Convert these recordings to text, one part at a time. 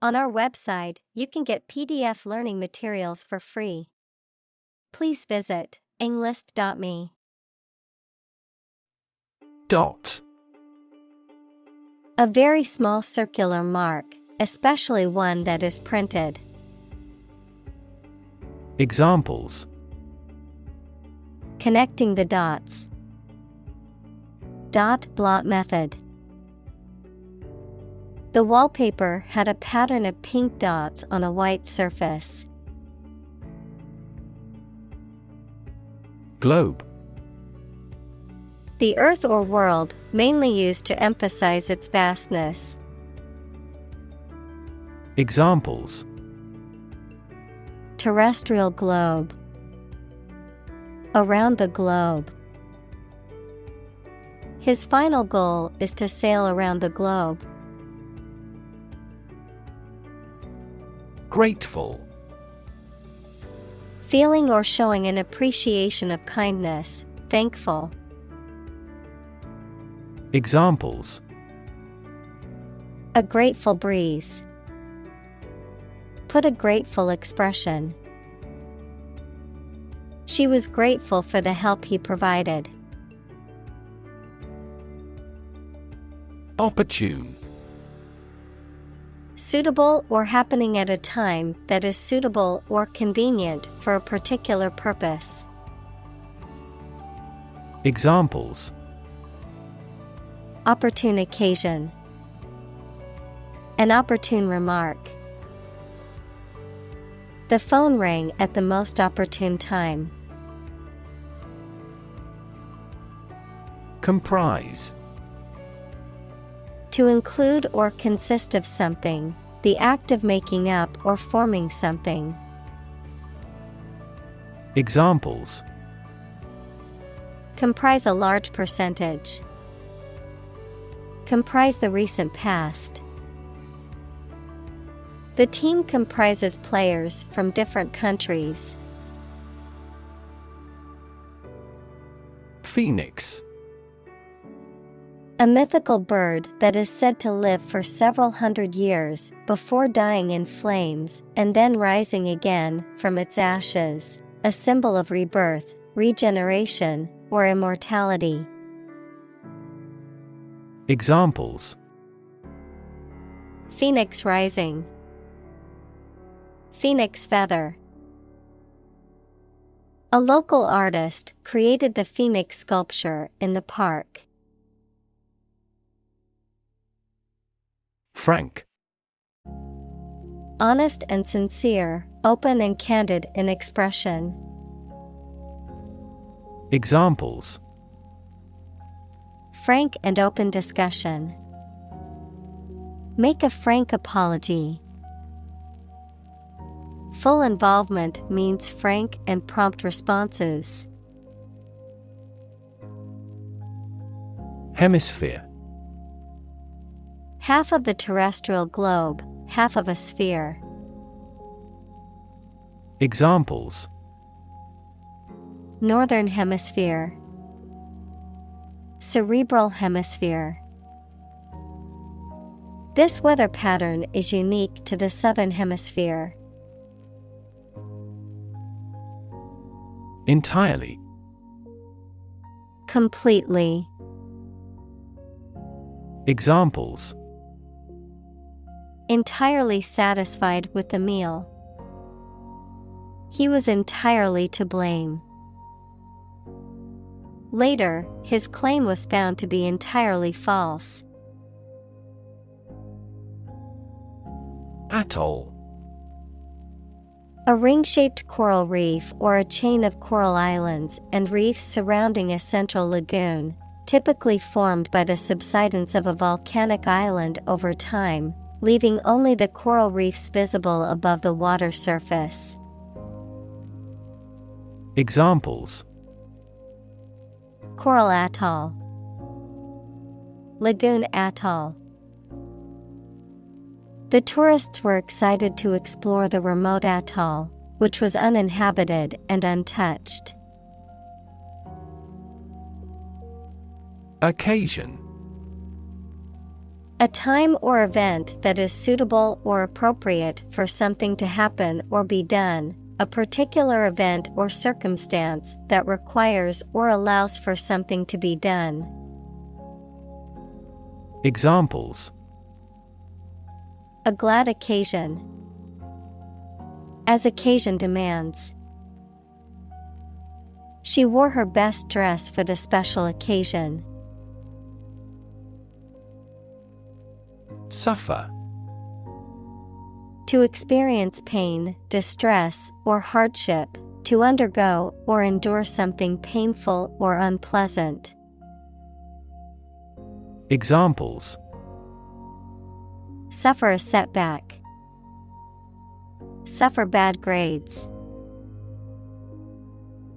On our website, you can get PDF learning materials for free. Please visit englist.me. Dot. A very small circular mark, especially one that is printed. Examples: Connecting the dots. Dot blot method. The wallpaper had a pattern of pink dots on a white surface. Globe. The earth or world, mainly used to emphasize its vastness. Examples: Terrestrial globe. Around the globe. His final goal is to sail around the globe. Grateful. Feeling or showing an appreciation of kindness, thankful. Examples: A grateful breeze. Put a grateful expression. She was grateful for the help he provided. Opportune. Suitable or happening at a time that is suitable or convenient for a particular purpose. Examples: Opportune occasion. An opportune remark. The phone rang at the most opportune time. Comprise. To include or consist of something, the act of making up or forming something. Examples: Comprise a large percentage. Comprise the recent past. The team comprises players from different countries. Phoenix. A mythical bird that is said to live for several hundred years before dying in flames and then rising again from its ashes, a symbol of rebirth, regeneration, or immortality. Examples: Phoenix rising. Phoenix feather. A local artist created the phoenix sculpture in the park. Frank. Honest and sincere, open and candid in expression. Examples: Frank and open discussion. Make a frank apology. Full involvement means frank and prompt responses. Hemisphere. Half of the terrestrial globe, half of a sphere. Examples: Northern hemisphere. Cerebral hemisphere. This weather pattern is unique to the southern hemisphere. Entirely. Completely. Examples: Entirely satisfied with the meal. He was entirely to blame. Later, his claim was found to be entirely false. Atoll. A ring-shaped coral reef or a chain of coral islands and reefs surrounding a central lagoon, typically formed by the subsidence of a volcanic island over time, leaving only the coral reefs visible above the water surface. Examples: Coral atoll. Lagoon atoll. The tourists were excited to explore the remote atoll, which was uninhabited and untouched. Occasion. A time or event that is suitable or appropriate for something to happen or be done, a particular event or circumstance that requires or allows for something to be done. Examples: A glad occasion. As occasion demands. She wore her best dress for the special occasion. Suffer. To experience pain, distress, or hardship, to undergo or endure something painful or unpleasant. Examples: Suffer a setback. Suffer bad grades.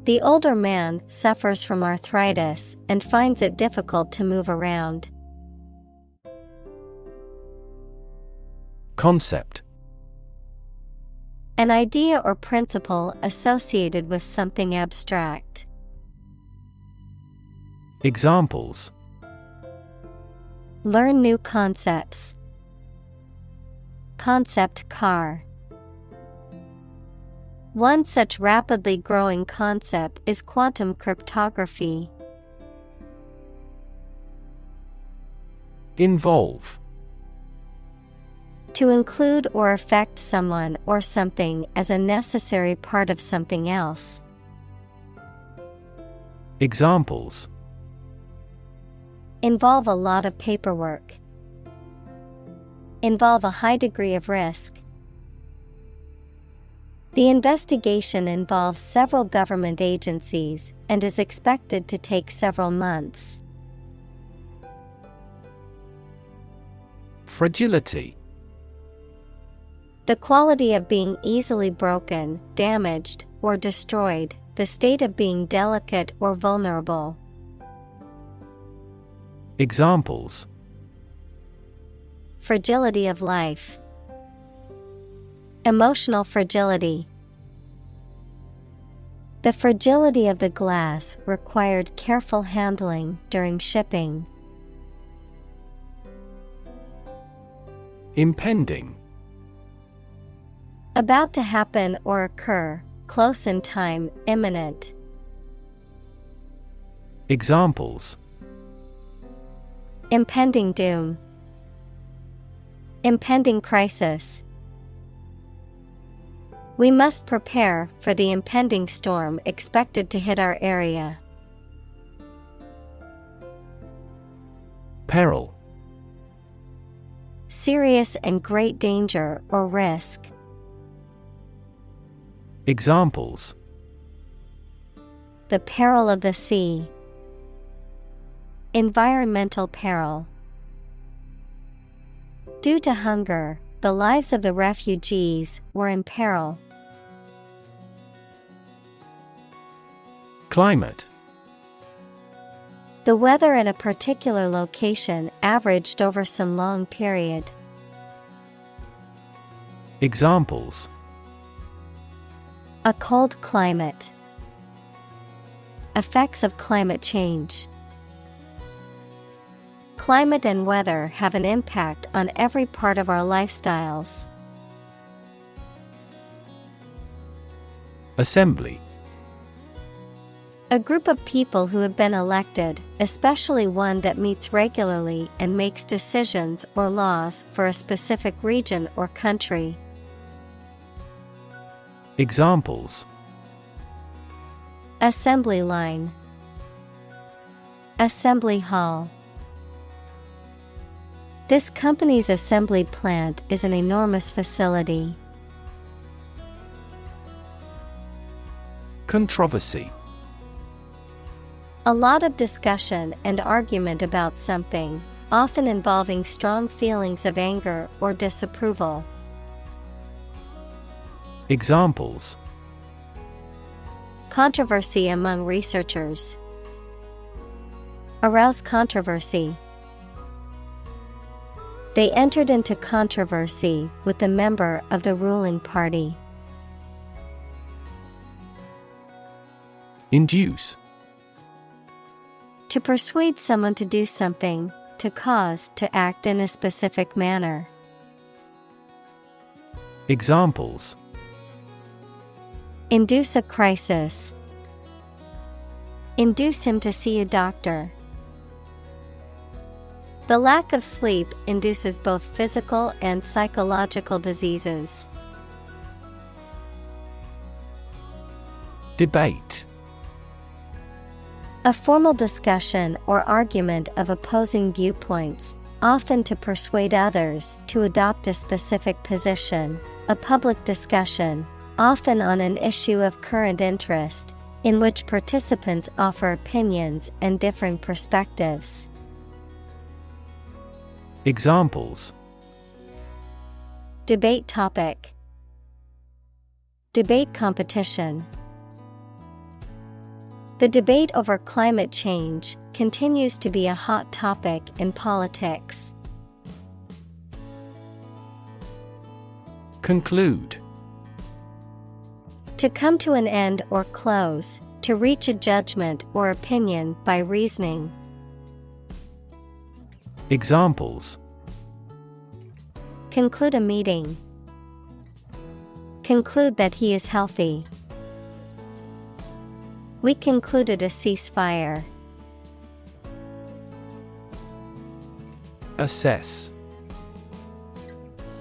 The older man suffers from arthritis and finds it difficult to move around. Concept. An idea or principle associated with something abstract. Examples: Learn new concepts. Concept car. One such rapidly growing concept is quantum cryptography. Involve. To include or affect someone or something as a necessary part of something else. Examples: Involve a lot of paperwork. Involve a high degree of risk. The investigation involves several government agencies and is expected to take several months. Fragility. The quality of being easily broken, damaged, or destroyed, the state of being delicate or vulnerable. Examples: Fragility of life. Emotional fragility. The fragility of the glass required careful handling during shipping. Impending. About to happen or occur, close in time, imminent. Examples: Impending doom. Impending crisis. We must prepare for the impending storm expected to hit our area. Peril. Serious and great danger or risk. Examples: The peril of the sea. Environmental peril. Due to hunger, the lives of the refugees were in peril. Climate. The weather in a particular location averaged over some long period. Examples: A cold climate. Effects of climate change. Climate and weather have an impact on every part of our lifestyles. Assembly. A group of people who have been elected, especially one that meets regularly and makes decisions or laws for a specific region or country. Examples: Assembly line. Assembly hall. This company's assembly plant is an enormous facility. Controversy. A lot of discussion and argument about something, often involving strong feelings of anger or disapproval. Examples: Controversy among researchers. Arouse controversy. They entered into controversy with a member of the ruling party. Induce. To persuade someone to do something, to cause to act in a specific manner. Examples: Induce a crisis. Induce him to see a doctor. The lack of sleep induces both physical and psychological diseases. Debate. A formal discussion or argument of opposing viewpoints, often to persuade others to adopt a specific position. A public discussion, often on an issue of current interest, in which participants offer opinions and differing perspectives. Examples: Debate topic. Debate competition. The debate over climate change continues to be a hot topic in politics. Conclude. To come to an end or close, to reach a judgment or opinion by reasoning. Examples: Conclude a meeting. Conclude that he is healthy. We concluded a ceasefire. Assess.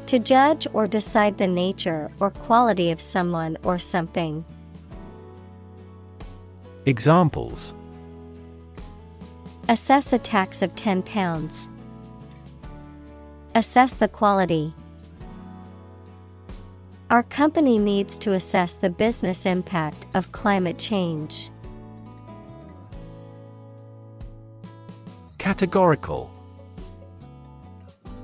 To judge or decide the nature or quality of someone or something. Examples: Assess a tax of £10. Assess the quality. Our company needs to assess the business impact of climate change. Categorical.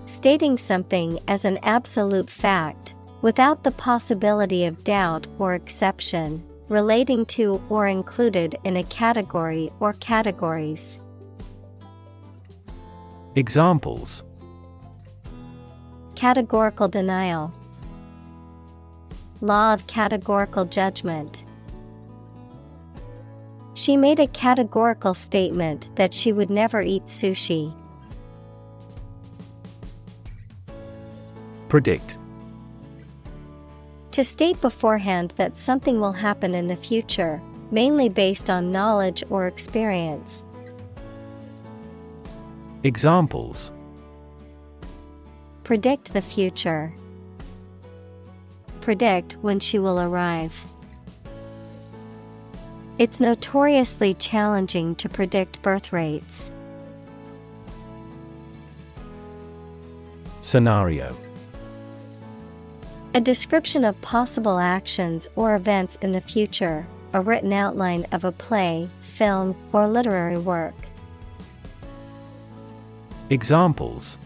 Stating something as an absolute fact, without the possibility of doubt or exception, relating to or included in a category or categories. Examples: Categorical denial. Law of categorical judgment. She made a categorical statement that she would never eat sushi. Predict. To state beforehand that something will happen in the future, mainly based on knowledge or experience. Examples: Predict the future. Predict when she will arrive. It's notoriously challenging to predict birth rates. Scenario. A description of possible actions or events in the future, a written outline of a play, film, or literary work. Examples: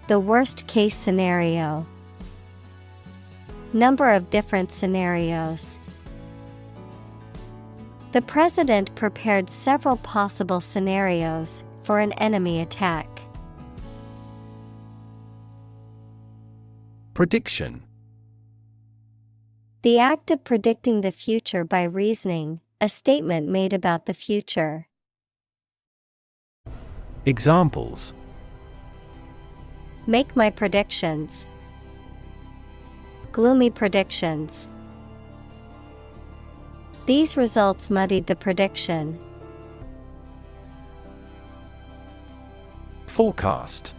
The worst case scenario. Number of different scenarios. The president prepared several possible scenarios for an enemy attack. Prediction. The act of predicting the future by reasoning, a statement made about the future. Examples: Make my predictions. Gloomy predictions. These results muddied the prediction. Forecast.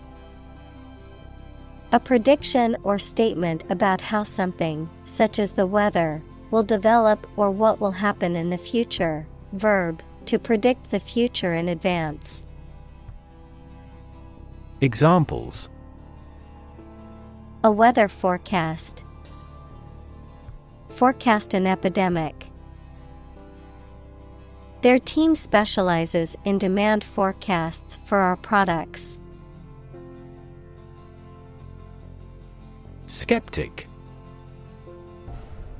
A prediction or statement about how something, such as the weather, will develop or what will happen in the future. Verb, to predict the future in advance. Examples: A weather forecast. Forecast an epidemic. Their team specializes in demand forecasts for our products. Skeptic.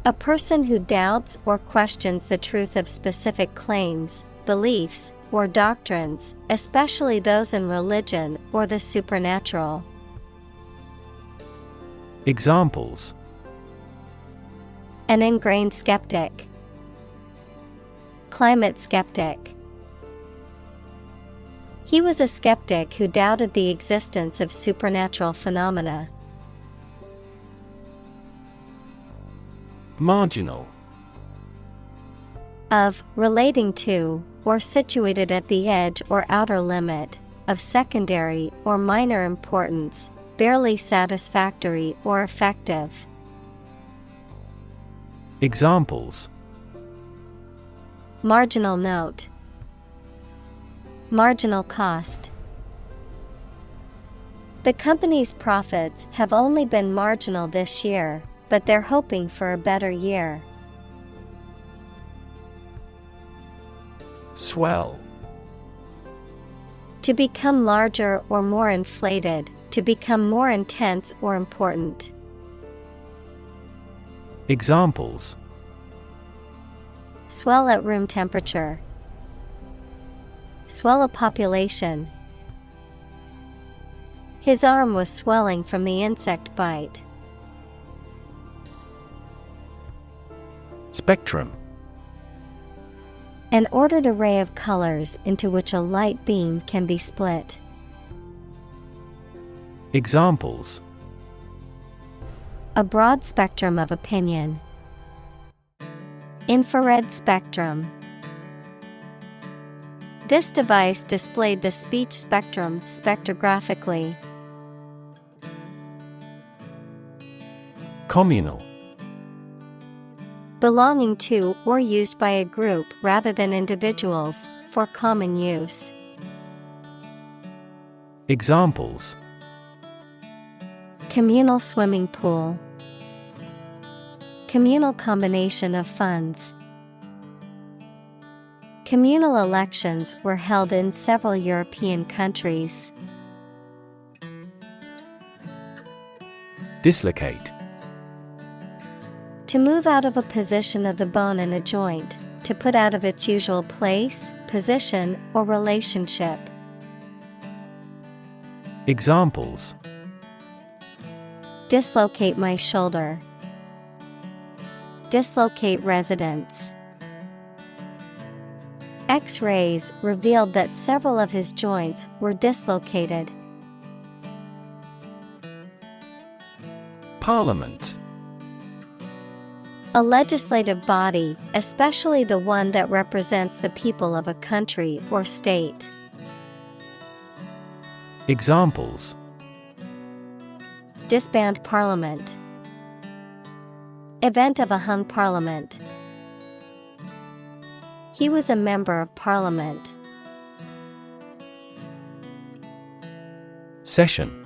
A person who doubts or questions the truth of specific claims, beliefs, or doctrines, especially those in religion or the supernatural. Examples: An ingrained skeptic. Climate skeptic. He was a skeptic who doubted the existence of supernatural phenomena. Marginal. Of, relating to, or situated at the edge or outer limit, of secondary or minor importance, barely satisfactory or effective. Examples: Marginal note. Marginal cost. The company's profits have only been marginal this year, but they're hoping for a better year. Swell. To become larger or more inflated, to become more intense or important. Examples: Swell at room temperature. Swell a population. His arm was swelling from the insect bite. Spectrum. An ordered array of colors into which a light beam can be split. Examples: A broad spectrum of opinion. Infrared spectrum. This device displayed the speech spectrum spectrographically. Communal. Belonging to or used by a group rather than individuals, for common use. Examples: Communal swimming pool. Communal combination of funds. Communal elections were held in several European countries. Dislocate. To move out of a position of the bone in a joint, to put out of its usual place, position, or relationship. Examples: Dislocate my shoulder. Dislocate residence. X-rays revealed that several of his joints were dislocated. Parliament. A legislative body, especially the one that represents the people of a country or state. Examples: Disband parliament. Event of a hung parliament. He was a member of parliament. Session.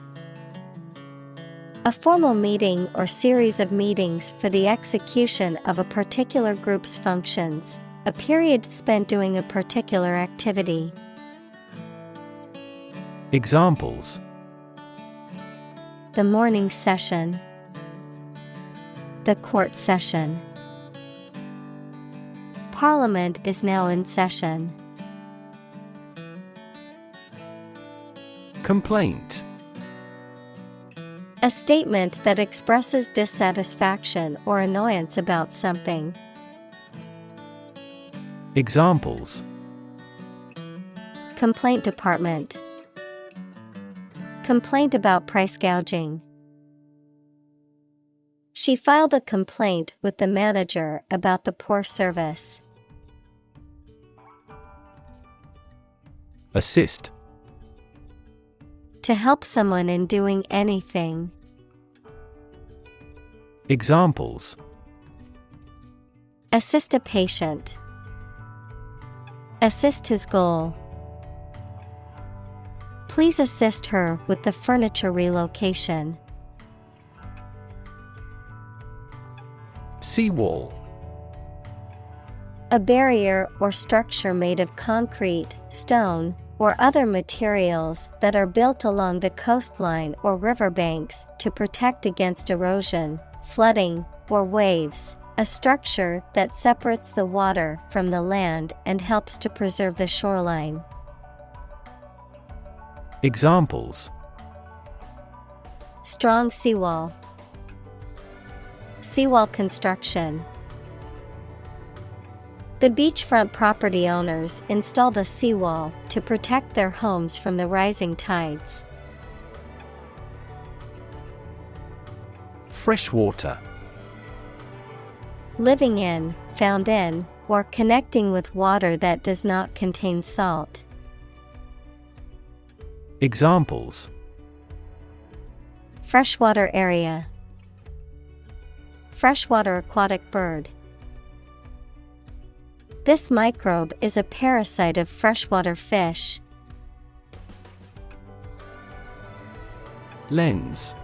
A formal meeting or series of meetings for the execution of a particular group's functions, a period spent doing a particular activity. Examples: The morning session. The court session. Parliament is now in session. Complaint. A statement that expresses dissatisfaction or annoyance about something. Examples: Complaint department. Complaint about price gouging. She filed a complaint with the manager about the poor service. Assist. To help someone in doing anything. Examples: Assist a patient. Assist his goal. Please assist her with the furniture relocation. Seawall. A barrier or structure made of concrete, stone, or other materials that are built along the coastline or riverbanks to protect against erosion, flooding, or waves. A structure that separates the water from the land and helps to preserve the shoreline. Examples: Strong seawall. Seawall construction. The beachfront property owners installed a seawall to protect their homes from the rising tides. Freshwater. Living in, found in, or connecting with water that does not contain salt. Examples: Freshwater area. Freshwater aquatic bird. This microbe is a parasite of freshwater fish. Lens.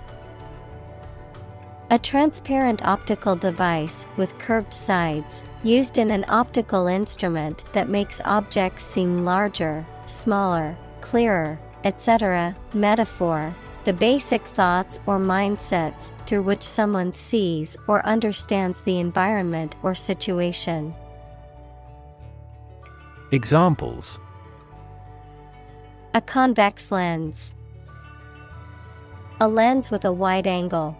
A transparent optical device with curved sides, used in an optical instrument that makes objects seem larger, smaller, clearer, etc. Metaphor: the basic thoughts or mindsets through which someone sees or understands the environment or situation. Examples: A convex lens. A lens with a wide angle.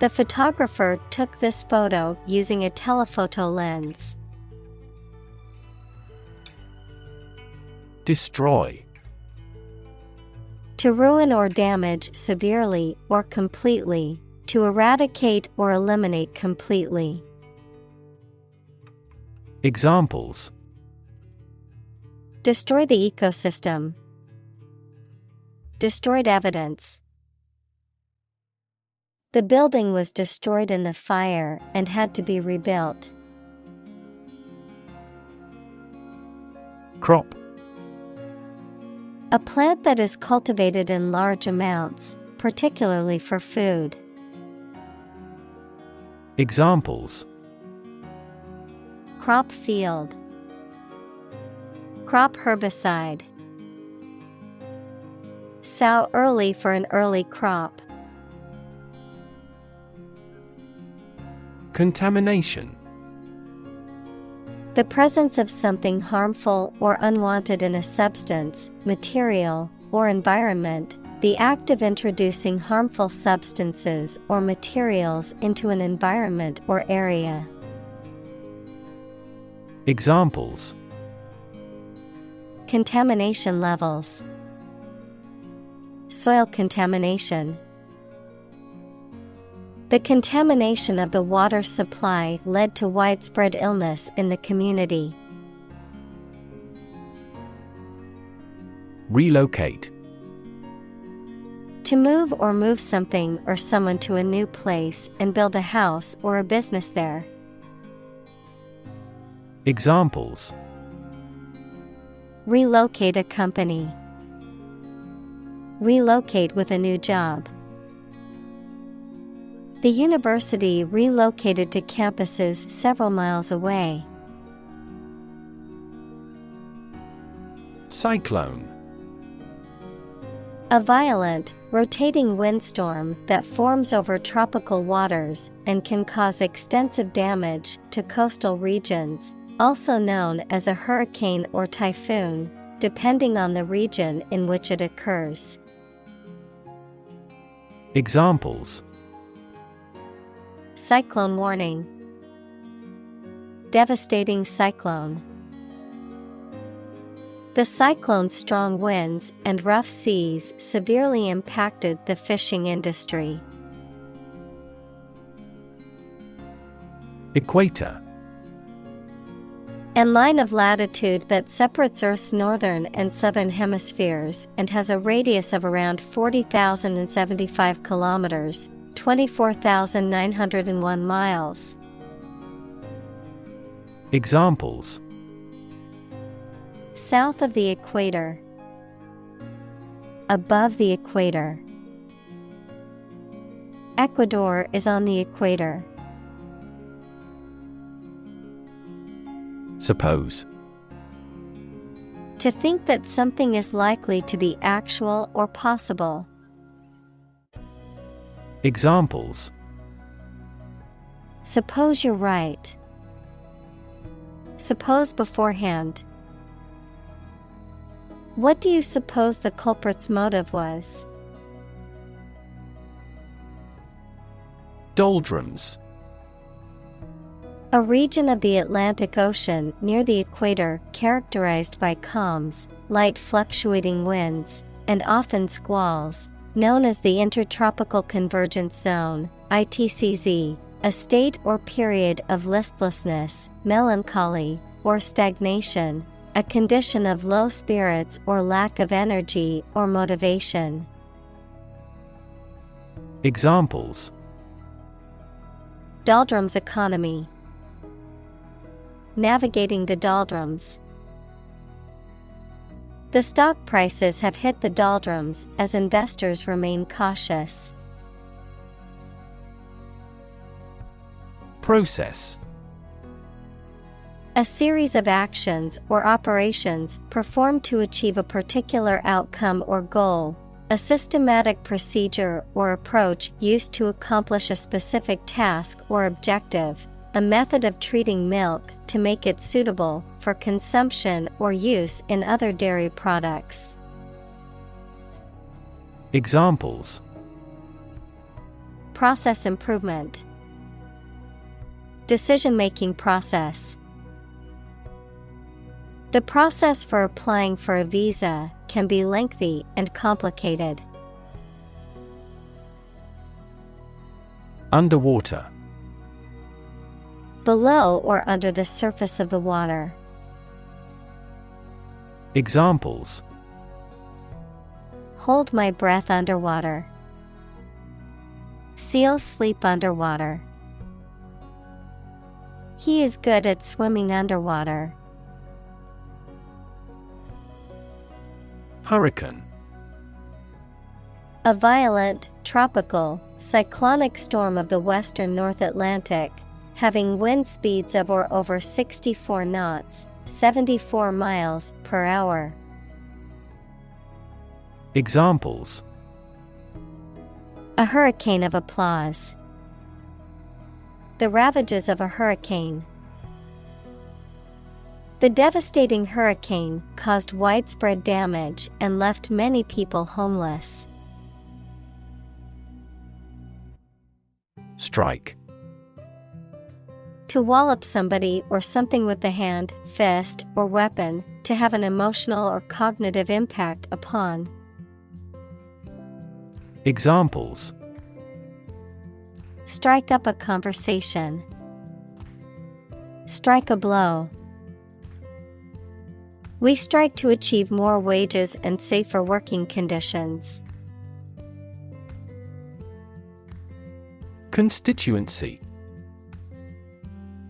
The photographer took this photo using a telephoto lens. Destroy. To ruin or damage severely or completely, to eradicate or eliminate completely. Examples: Destroy the ecosystem. Destroyed evidence. The building was destroyed in the fire and had to be rebuilt. Crop. A plant that is cultivated in large amounts, particularly for food. Examples: Crop field. Crop herbicide. Sow early for an early crop. Contamination. The presence of something harmful or unwanted in a substance, material, or environment, the act of introducing harmful substances or materials into an environment or area. Examples: Contamination levels. Soil contamination. The contamination of the water supply led to widespread illness in the community. Relocate. To move or move something or someone to a new place and build a house or a business there. Examples: Relocate a company. Relocate with a new job. The university relocated to campuses several miles away. Cyclone. A violent, rotating windstorm that forms over tropical waters and can cause extensive damage to coastal regions, also known as a hurricane or typhoon, depending on the region in which it occurs. Examples: Cyclone warning. Devastating cyclone. The cyclone's strong winds and rough seas severely impacted the fishing industry. Equator. A line of latitude that separates Earth's northern and southern hemispheres and has a radius of around 40,075 kilometers, 24,901 miles. Examples: South of the equator. Above the equator. Ecuador is on the equator. Suppose. To think that something is likely to be actual or possible. Examples: Suppose you're right. Suppose beforehand. What do you suppose the culprit's motive was? Doldrums. A region of the Atlantic Ocean near the equator characterized by calms, light fluctuating winds, and often squalls, known as the Intertropical Convergence Zone, ITCZ, a state or period of listlessness, melancholy, or stagnation, a condition of low spirits or lack of energy or motivation. Examples: Doldrums economy. Navigating the doldrums. The stock prices have hit the doldrums as investors remain cautious. Process: A series of actions or operations performed to achieve a particular outcome or goal, a systematic procedure or approach used to accomplish a specific task or objective, a method of treating milk to make it suitable for consumption or use in other dairy products. Examples: Process improvement. Decision-making process. The process for applying for a visa can be lengthy and complicated. Underwater. Below or under the surface of the water. Examples: Hold my breath underwater. Seals sleep underwater. He is good at swimming underwater. Hurricane. A violent, tropical, cyclonic storm of the western North Atlantic, having wind speeds of or over 64 knots, 74 miles per hour. Examples: A hurricane of applause. The ravages of a hurricane. The devastating hurricane caused widespread damage and left many people homeless. Strike. To wallop somebody or something with the hand, fist, or weapon, to have an emotional or cognitive impact upon. Examples: Strike up a conversation. Strike a blow. We strike to achieve more wages and safer working conditions. Constituency.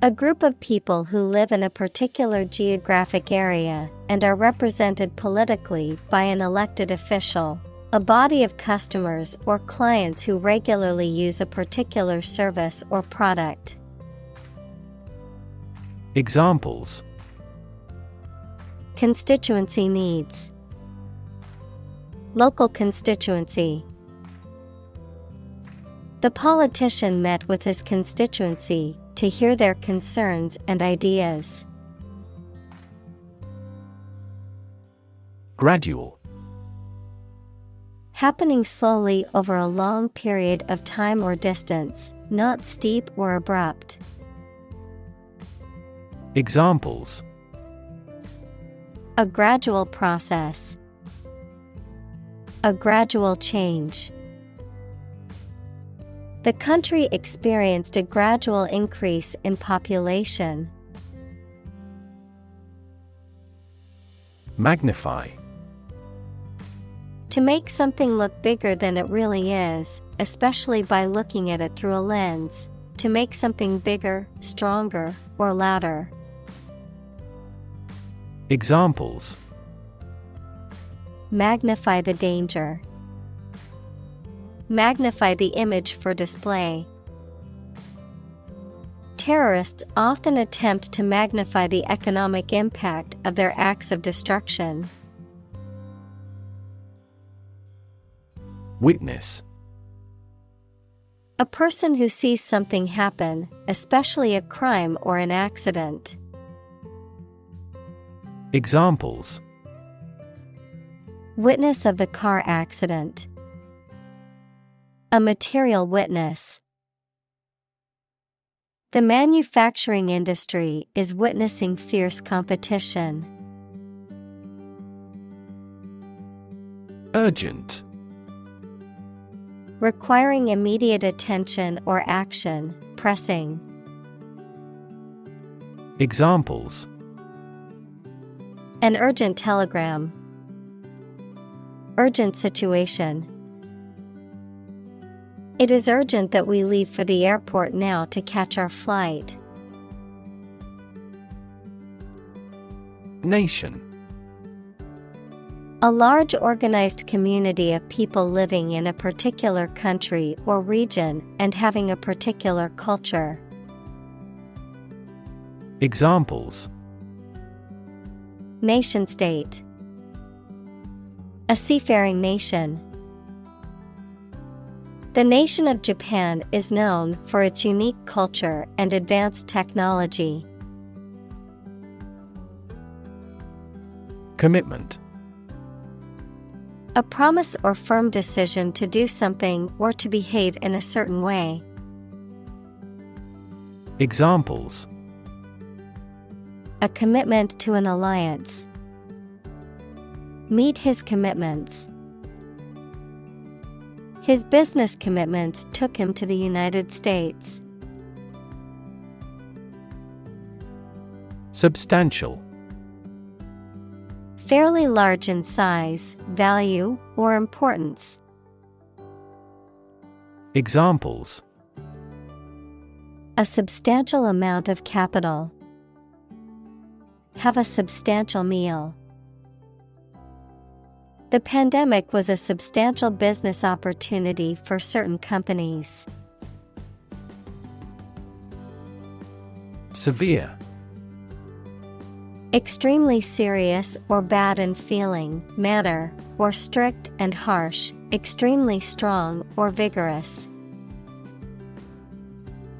A group of people who live in a particular geographic area and are represented politically by an elected official, a body of customers or clients who regularly use a particular service or product. Examples: Constituency needs. Local constituency. The politician met with his constituency to hear their concerns and ideas. Gradual. Happening slowly over a long period of time or distance, not steep or abrupt. Examples: A gradual process. A gradual change. The country experienced a gradual increase in population. Magnify. To make something look bigger than it really is, especially by looking at it through a lens. To make something bigger, stronger, or louder. Examples: Magnify the danger. Magnify the image for display. Terrorists often attempt to magnify the economic impact of their acts of destruction. Witness. A person who sees something happen, especially a crime or an accident. Examples: Witness of the car accident. A material witness. The manufacturing industry is witnessing fierce competition. Urgent. Requiring immediate attention or action, pressing. Examples: An urgent telegram. Urgent situation. It is urgent that we leave for the airport now to catch our flight. Nation. A large organized community of people living in a particular country or region and having a particular culture. Examples: Nation state. A seafaring nation. The nation of Japan is known for its unique culture and advanced technology. Commitment. A promise or firm decision to do something or to behave in a certain way. Examples: A commitment to an alliance. Meet his commitments. His business commitments took him to the United States. Substantial. Fairly large in size, value, or importance. Examples: A substantial amount of capital. Have a substantial meal. The pandemic was a substantial business opportunity for certain companies. Severe. Extremely serious or bad in feeling, manner, or strict and harsh, extremely strong or vigorous.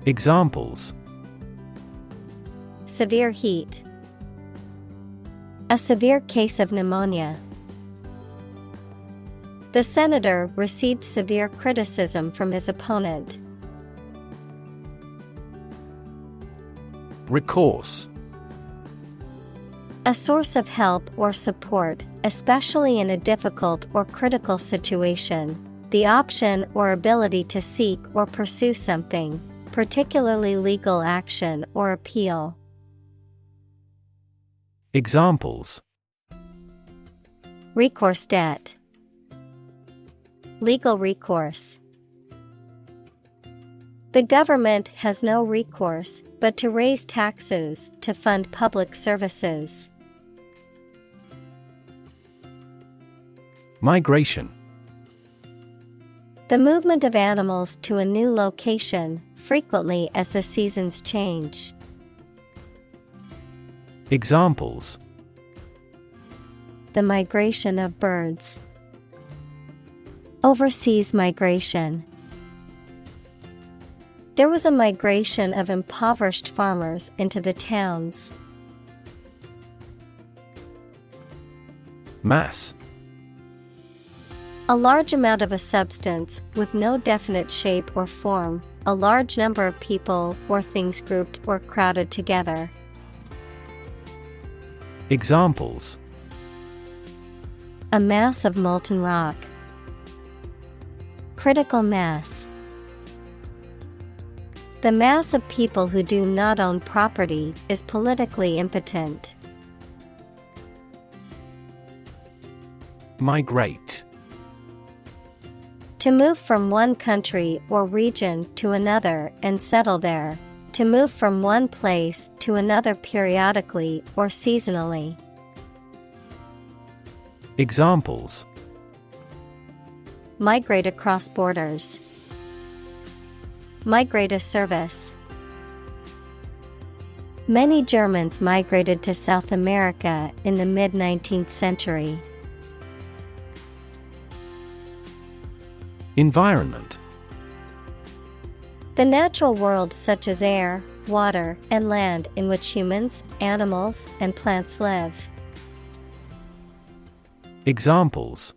Examples: Severe heat. A severe case of pneumonia. The senator received severe criticism from his opponent. Recourse. A source of help or support, especially in a difficult or critical situation. The option or ability to seek or pursue something, particularly legal action or appeal. Examples: Recourse debt. Legal recourse. The government has no recourse but to raise taxes to fund public services. Migration. The movement of animals to a new location, frequently as the seasons change. Examples: The migration of birds. Overseas migration. There was a migration of impoverished farmers into the towns. Mass. A large amount of a substance with no definite shape or form, a large number of people or things grouped or crowded together. Examples: A mass of molten rock. Critical mass. The mass of people who do not own property is politically impotent. Migrate. To move from one country or region to another and settle there. To move from one place to another periodically or seasonally. Examples: Migrate across borders. Migrate a service. Many Germans migrated to South America in the mid-19th century. Environment. The natural world such as air, water, and land in which humans, animals, and plants live. Examples: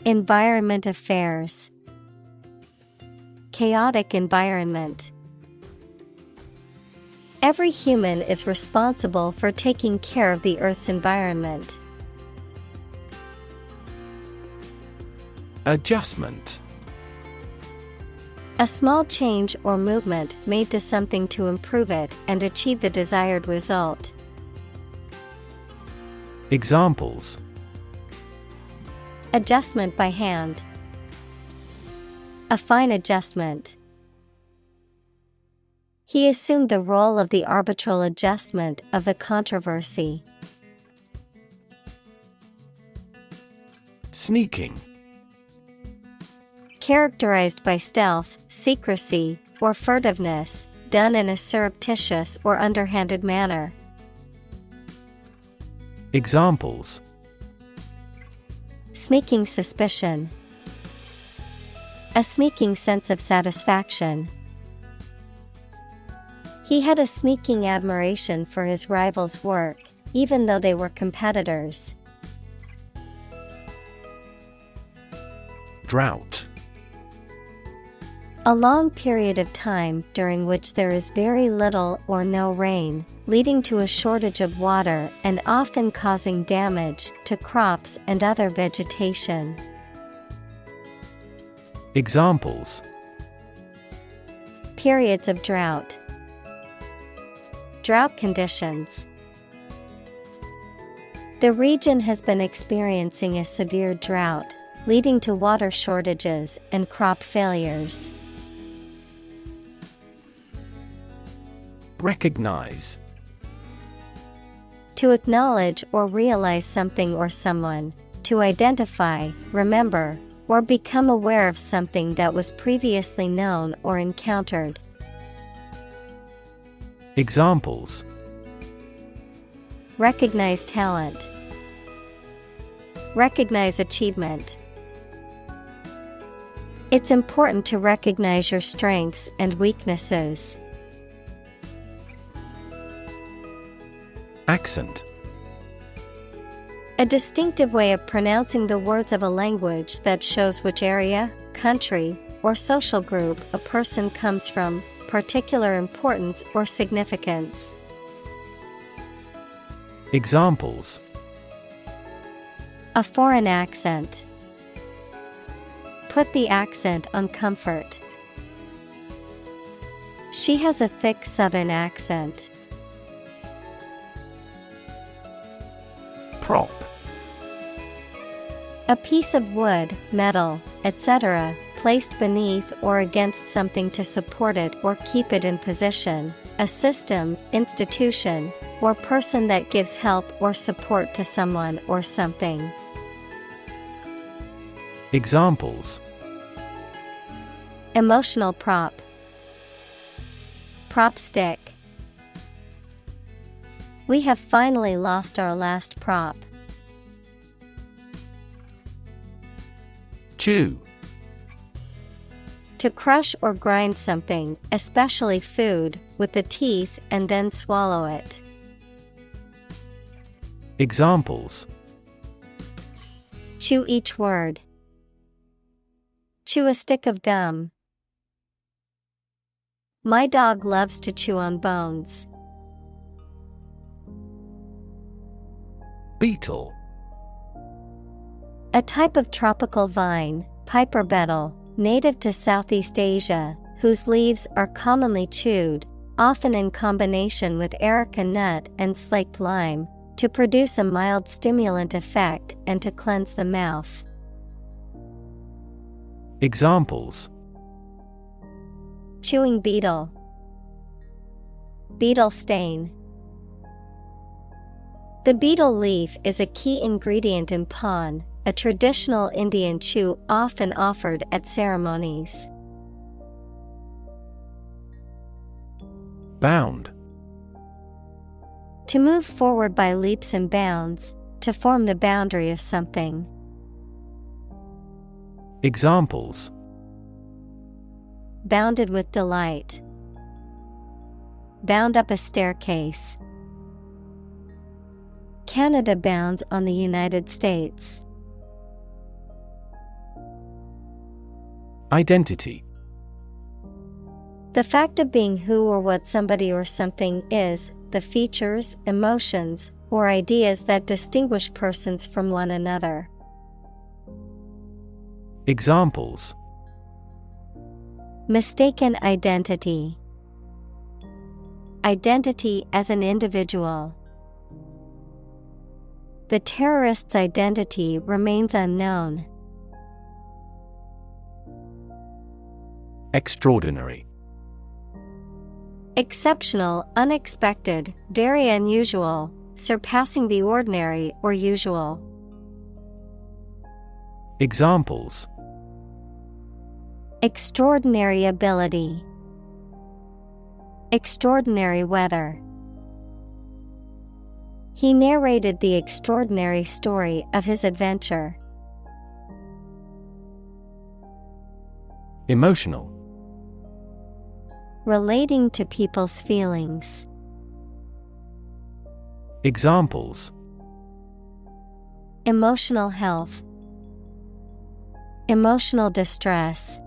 Environment affairs. Chaotic environment. Every human is responsible for taking care of the Earth's environment. Adjustment. A small change or movement made to something to improve it and achieve the desired result. Examples: Adjustment by hand. A fine adjustment. He assumed the role of the arbitral adjustment of the controversy. Sneaking. Characterized by stealth, secrecy, or furtiveness, done in a surreptitious or underhanded manner. Examples: Sneaking suspicion. A sneaking sense of satisfaction. He had a sneaking admiration for his rival's work, even though they were competitors. Drought. A long period of time during which there is very little or no rain, leading to a shortage of water and often causing damage to crops and other vegetation. Examples: Periods of drought. Drought conditions. The region has been experiencing a severe drought, leading to water shortages and crop failures. Recognize. To acknowledge or realize something or someone, to identify, remember, or become aware of something that was previously known or encountered. Examples: Recognize talent. Recognize achievement. It's important to recognize your strengths and weaknesses. Accent. A distinctive way of pronouncing the words of a language that shows which area, country, or social group a person comes from, particular importance or significance. Examples: A foreign accent. Put the accent on comfort. She has a thick Southern accent. Prop. A piece of wood, metal, etc., placed beneath or against something to support it or keep it in position, a system, institution, or person that gives help or support to someone or something. Examples: Emotional prop. Prop stick. We have finally lost our last prop. Chew. To crush or grind something, especially food, with the teeth and then swallow it. Examples: Chew each word. Chew a stick of gum. My dog loves to chew on bones. Beetle. A type of tropical vine, piper beetle, native to Southeast Asia, whose leaves are commonly chewed, often in combination with areca nut and slaked lime, to produce a mild stimulant effect and to cleanse the mouth. Examples: Chewing beetle. Beetle stain. The beetle leaf is a key ingredient in paan, a traditional Indian chew often offered at ceremonies. Bound. To move forward by leaps and bounds, to form the boundary of something. Examples: Bounded with delight. Bound up a staircase. Canada bounds on the United States. Identity. The fact of being who or what somebody or something is, the features, emotions, or ideas that distinguish persons from one another. Examples: Mistaken identity. Identity as an individual. The terrorist's identity remains unknown. Extraordinary. Exceptional, unexpected, very unusual, surpassing the ordinary or usual. Examples: Extraordinary ability. Extraordinary weather. He narrated the extraordinary story of his adventure. Emotional. Relating to people's feelings. Examples: Emotional health. Emotional distress.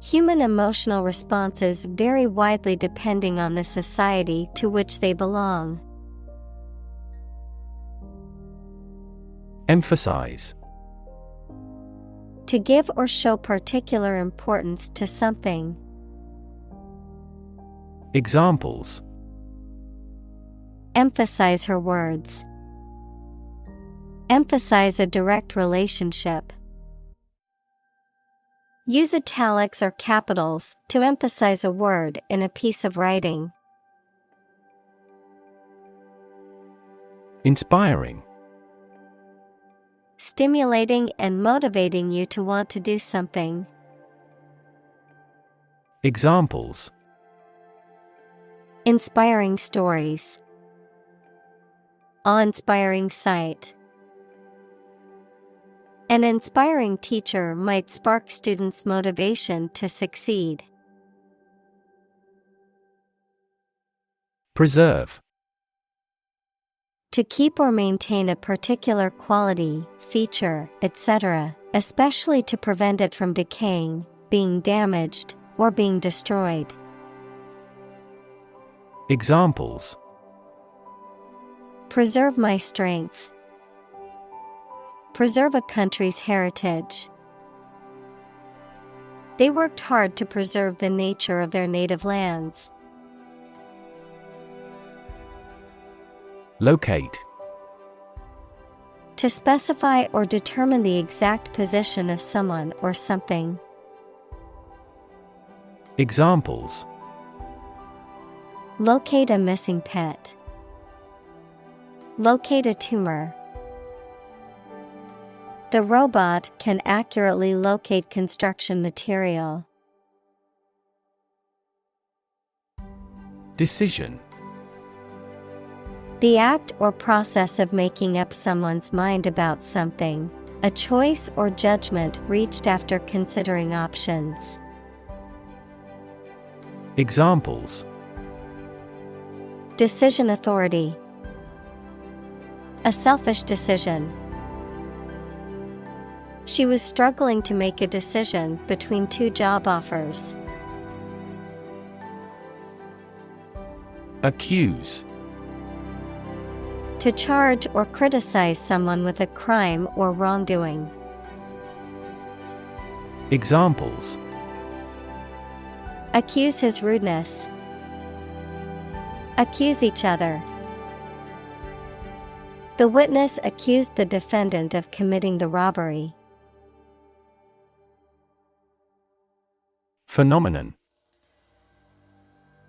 Human emotional responses vary widely depending on the society to which they belong. Emphasize. To give or show particular importance to something. Examples: Emphasize her words. Emphasize a direct relationship. Use italics or capitals to emphasize a word in a piece of writing. Inspiring. Stimulating and motivating you to want to do something. Examples: Inspiring stories. Awe-inspiring sight. An inspiring teacher might spark students' motivation to succeed. Preserve. To keep or maintain a particular quality, feature, etc., especially to prevent it from decaying, being damaged, or being destroyed. Examples: Preserve my strength. Preserve a country's heritage. They worked hard to preserve the nature of their native lands. Locate. To specify or determine the exact position of someone or something. Examples: Locate a missing pet. Locate a tumor. The robot can accurately locate construction material. Decision. The act or process of making up someone's mind about something, a choice or judgment reached after considering options. Examples: Decision authority. A selfish decision. She was struggling to make a decision between two job offers. Accuse. To charge or criticize someone with a crime or wrongdoing. Examples: Accuse his rudeness. Accuse each other. The witness accused the defendant of committing the robbery. Phenomenon.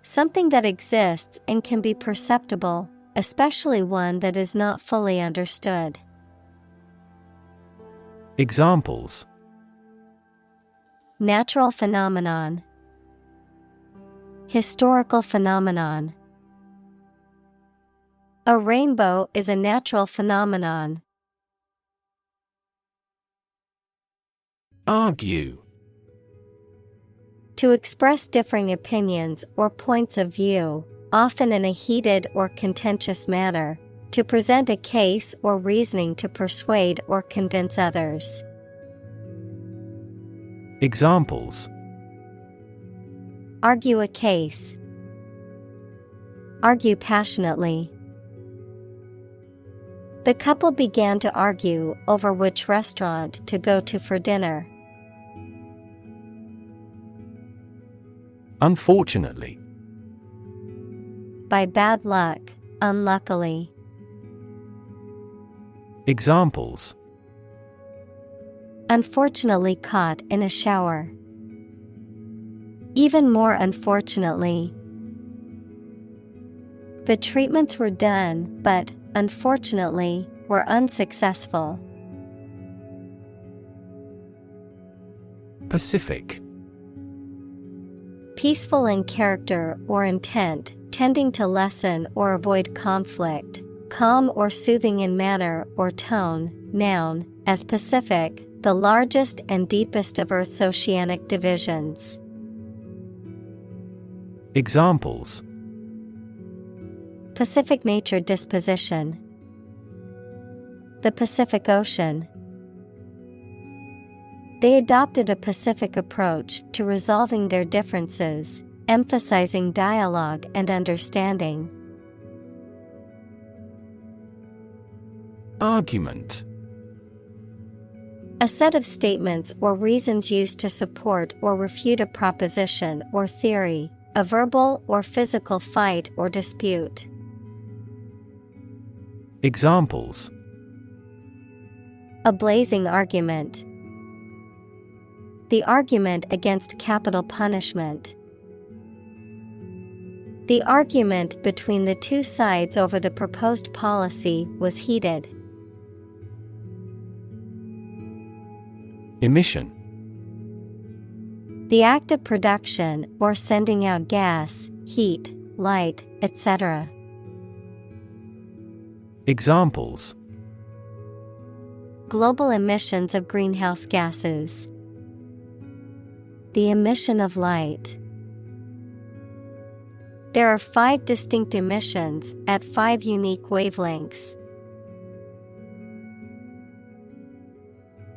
Something that exists and can be perceptible, especially one that is not fully understood. Examples: Natural phenomenon. Historical phenomenon. A rainbow is a natural phenomenon. Argue. To express differing opinions or points of view, often in a heated or contentious manner, to present a case or reasoning to persuade or convince others. Examples: Argue a case. Argue passionately. The couple began to argue over which restaurant to go to for dinner. Unfortunately. By bad luck, unluckily. Examples. Unfortunately caught in a shower. Even more unfortunately. The treatments were done, but, unfortunately, were unsuccessful. Pacific. Peaceful in character or intent, tending to lessen or avoid conflict, calm or soothing in manner or tone. Noun, as Pacific, the largest and deepest of Earth's oceanic divisions. Examples. Pacific nature disposition. The Pacific Ocean. They adopted a pacific approach to resolving their differences, emphasizing dialogue and understanding. Argument. A set of statements or reasons used to support or refute a proposition or theory, a verbal or physical fight or dispute. Examples. A blazing argument. The argument against capital punishment. The argument between the two sides over the proposed policy was heated. Emission. The act of production or sending out gas, heat, light, etc. Examples. Global emissions of greenhouse gases. The emission of light. There are 5 distinct emissions at 5 unique wavelengths.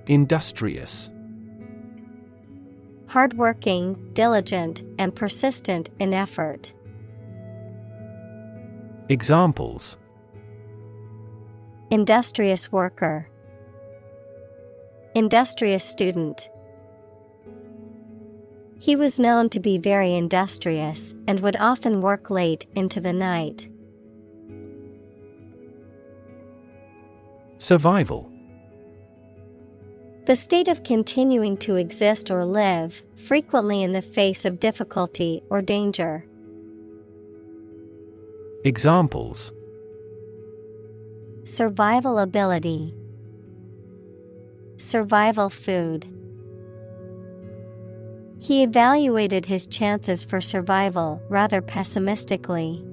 Industrious. Hardworking, diligent, and persistent in effort. Examples. Industrious worker. Industrious student. He was known to be very industrious and would often work late into the night. Survival. The state of continuing to exist or live, frequently in the face of difficulty or danger. Examples. Survival ability. Survival food. He evaluated his chances for survival rather pessimistically.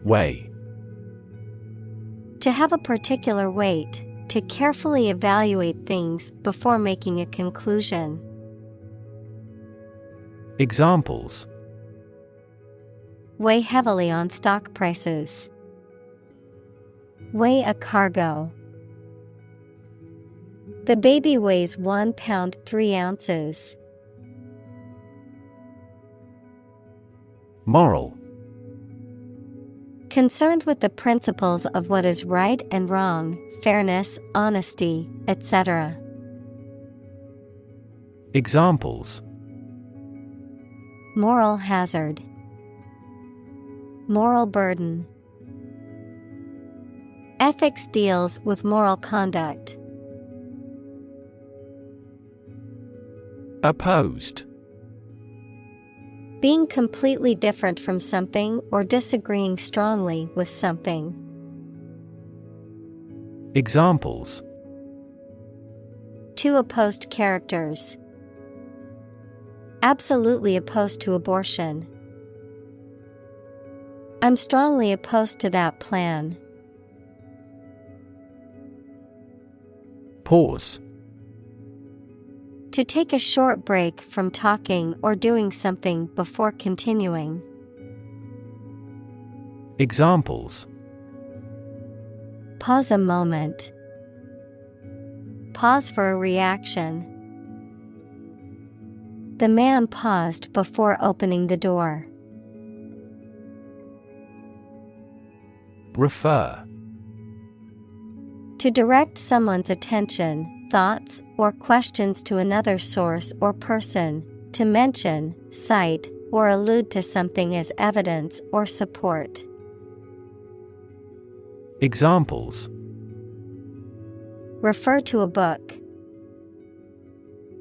Weigh. To have a particular weight, to carefully evaluate things before making a conclusion. Examples. Weigh heavily on stock prices. Weigh a cargo. The baby weighs 1 pound 3 ounces. Moral. Concerned with the principles of what is right and wrong, fairness, honesty, etc. Examples. Moral hazard. Moral burden. Ethics deals with moral conduct. Opposed. Being completely different from something or disagreeing strongly with something. Examples. 2 opposed characters. Absolutely opposed to abortion. I'm strongly opposed to that plan. Pause. To take a short break from talking or doing something before continuing. Examples. Pause a moment. Pause for a reaction. The man paused before opening the door. Refer. To direct someone's attention, thoughts, or questions to another source or person, to mention, cite, or allude to something as evidence or support. Examples. Refer to a book.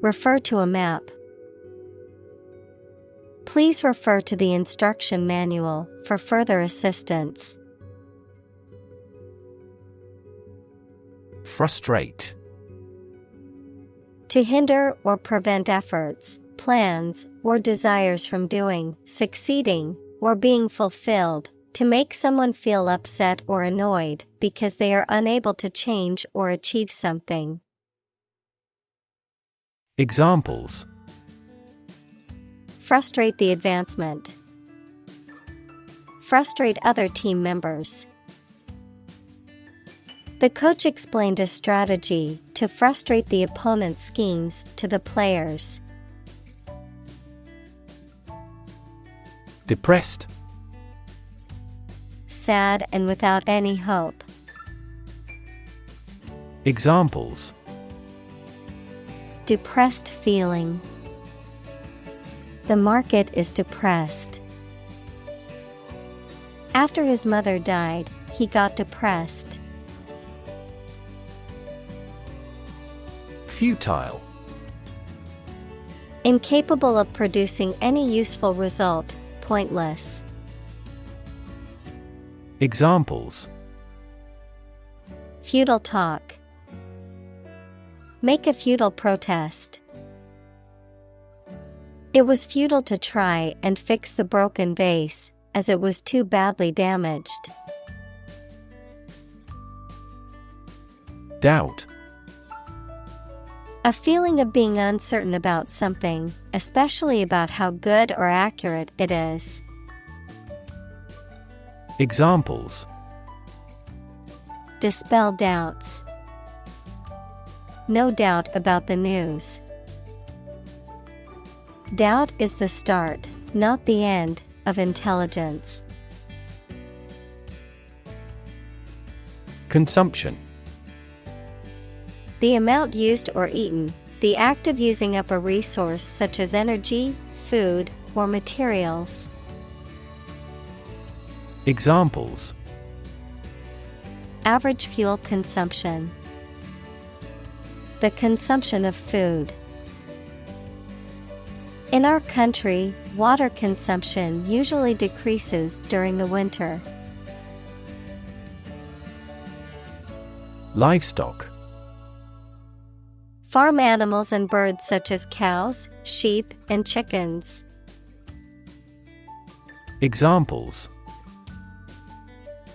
Refer to a map. Please refer to the instruction manual for further assistance. Frustrate. To hinder or prevent efforts, plans, or desires from doing, succeeding, or being fulfilled, to make someone feel upset or annoyed because they are unable to change or achieve something. Examples. Frustrate the advancement. Frustrate other team members. The coach explained a strategy to frustrate the opponent's schemes to the players. Depressed. Sad and without any hope. Examples. Depressed feeling. The market is depressed. After his mother died, he got depressed. Futile. Incapable of producing any useful result, pointless. Examples. Futile talk. Make a futile protest. It was futile to try and fix the broken vase, as it was too badly damaged. Doubt. A feeling of being uncertain about something, especially about how good or accurate it is. Examples. Dispel doubts. No doubt about the news. Doubt is the start, not the end, of intelligence. Consumption. The amount used or eaten, the act of using up a resource such as energy, food, or materials. Examples. Average fuel consumption. The consumption of food. In our country, water consumption usually decreases during the winter. Livestock. Farm animals and birds such as cows, sheep, and chickens. Examples.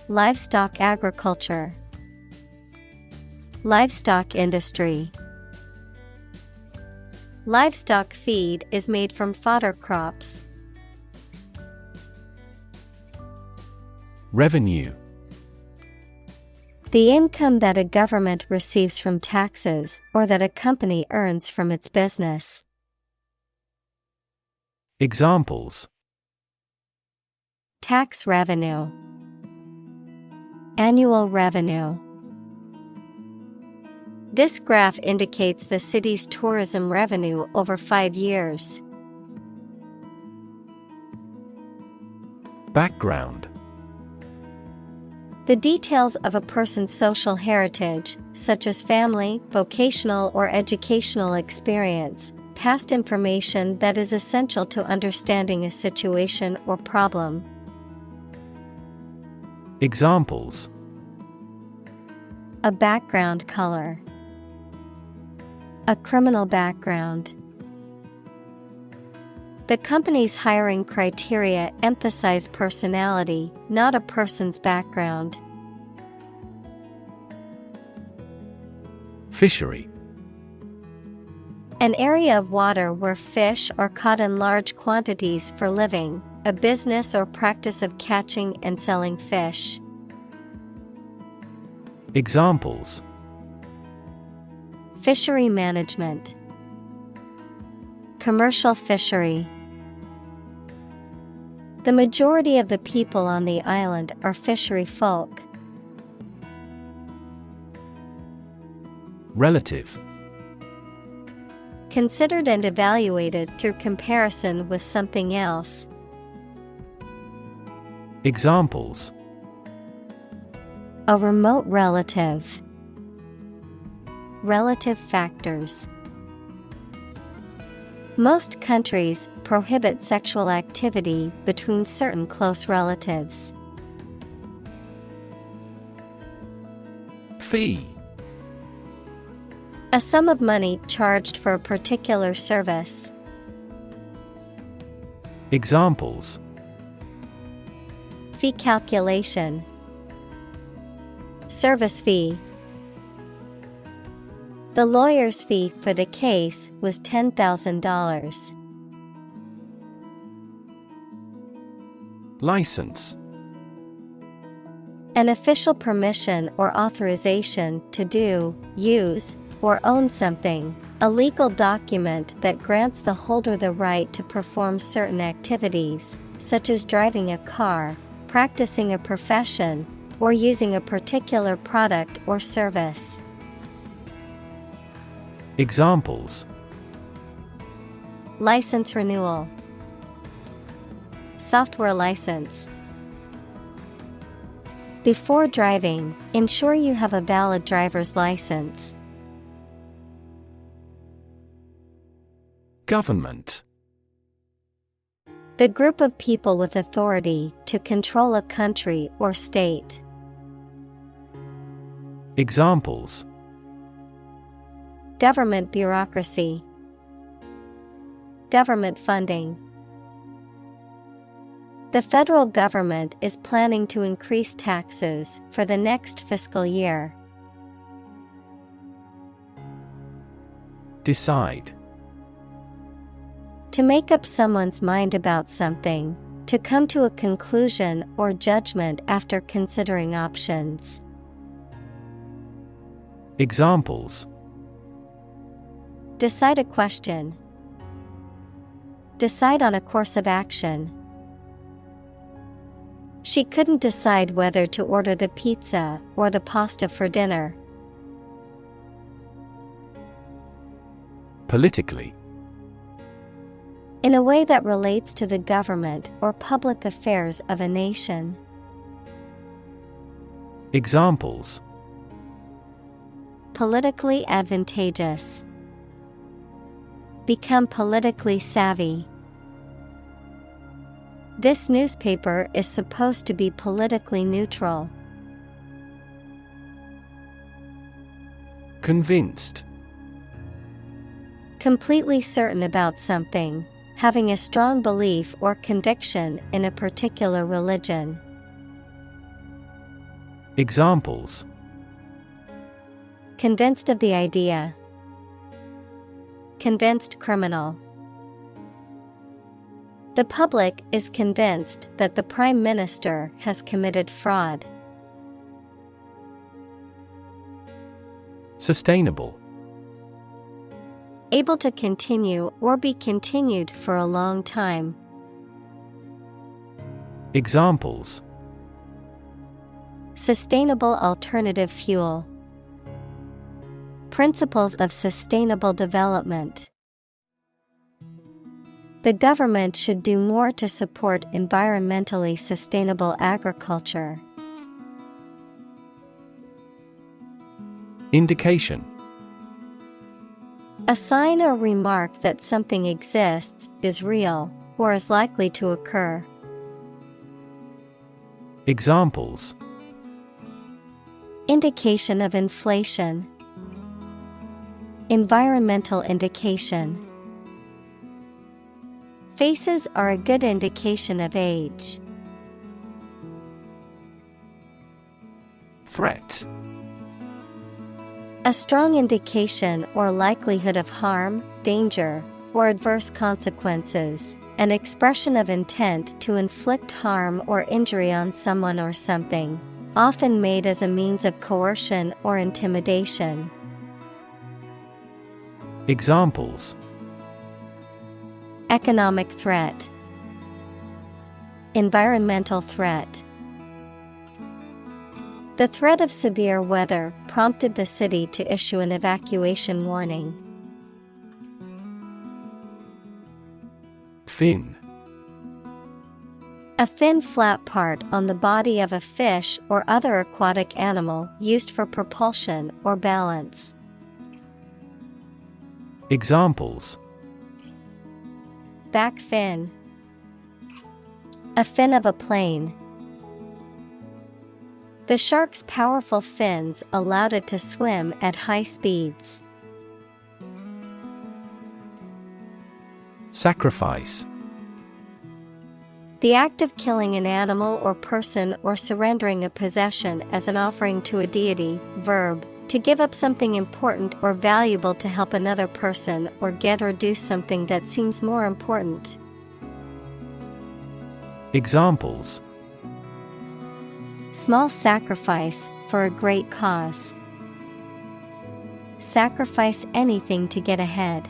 Livestock agriculture. Livestock industry. Livestock feed is made from fodder crops. Revenue. The income that a government receives from taxes or that a company earns from its business. Examples. Tax revenue. Annual revenue. This graph indicates the city's tourism revenue over 5 years. Background. The details of a person's social heritage, such as family, vocational or educational experience, past information that is essential to understanding a situation or problem. Examples. A background color. A criminal background. The company's hiring criteria emphasize personality, not a person's background. Fishery. An area of water where fish are caught in large quantities for living, a business or practice of catching and selling fish. Examples. Fishery management. Commercial fishery. The majority of the people on the island are fishery folk. Relative. Considered and evaluated through comparison with something else. Examples: A remote relative. Relative factors. Most countries prohibit sexual activity between certain close relatives. Fee. A sum of money charged for a particular service. Examples: Fee calculation. Service fee. The lawyer's fee for the case was $10,000. License. An official permission or authorization to do, use, or own something, a legal document that grants the holder the right to perform certain activities, such as driving a car, practicing a profession, or using a particular product or service. Examples: License renewal. Software license. Before driving, ensure you have a valid driver's license. Government. The group of people with authority to control a country or state. Examples: Government bureaucracy. Government funding. The federal government is planning to increase taxes for the next fiscal year. Decide. To make up someone's mind about something, to come to a conclusion or judgment after considering options. Examples: Decide a question. Decide on a course of action. She couldn't decide whether to order the pizza or the pasta for dinner. Politically. In a way that relates to the government or public affairs of a nation. Examples: Politically advantageous. Become politically savvy. This newspaper is supposed to be politically neutral. Convinced. Completely certain about something, having a strong belief or conviction in a particular religion. Examples: Convinced of the idea. Convinced criminal. The public is convinced that the Prime Minister has committed fraud. Sustainable. Able to continue or be continued for a long time. Examples: Sustainable alternative fuel. Principles of sustainable development. The government should do more to support environmentally sustainable agriculture. Indication. A sign or remark that something exists, is real, or is likely to occur. Examples: Indication of inflation. Environmental indication. Faces are a good indication of age. Threat. A strong indication or likelihood of harm, danger, or adverse consequences. An expression of intent to inflict harm or injury on someone or something, often made as a means of coercion or intimidation. Examples: Economic threat. Environmental threat. The threat of severe weather prompted the city to issue an evacuation warning. Fin. A thin flat part on the body of a fish or other aquatic animal used for propulsion or balance. Examples: Back fin. A fin of a plane. The shark's powerful fins allowed it to swim at high speeds. Sacrifice. The act of killing an animal or person or surrendering a possession as an offering to a deity. Verb, to give up something important or valuable to help another person or get or do something that seems more important. Examples: Small sacrifice for a great cause. Sacrifice anything to get ahead.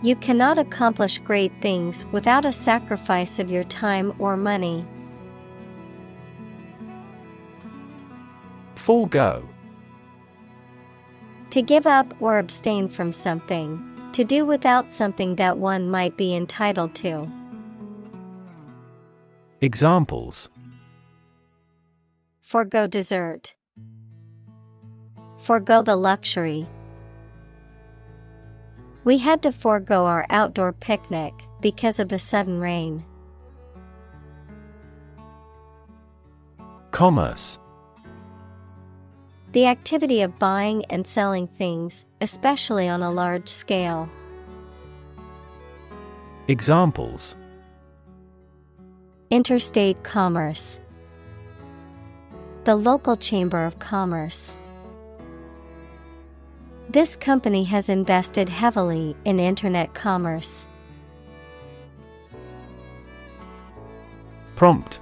You cannot accomplish great things without a sacrifice of your time or money. Forego. To give up or abstain from something. To do without something that one might be entitled to. Examples: Forgo dessert. Forgo the luxury. We had to forego our outdoor picnic because of the sudden rain. Commerce. The activity of buying and selling things, especially on a large scale. Examples: Interstate commerce. The local chamber of commerce. This company has invested heavily in internet commerce. Prompt.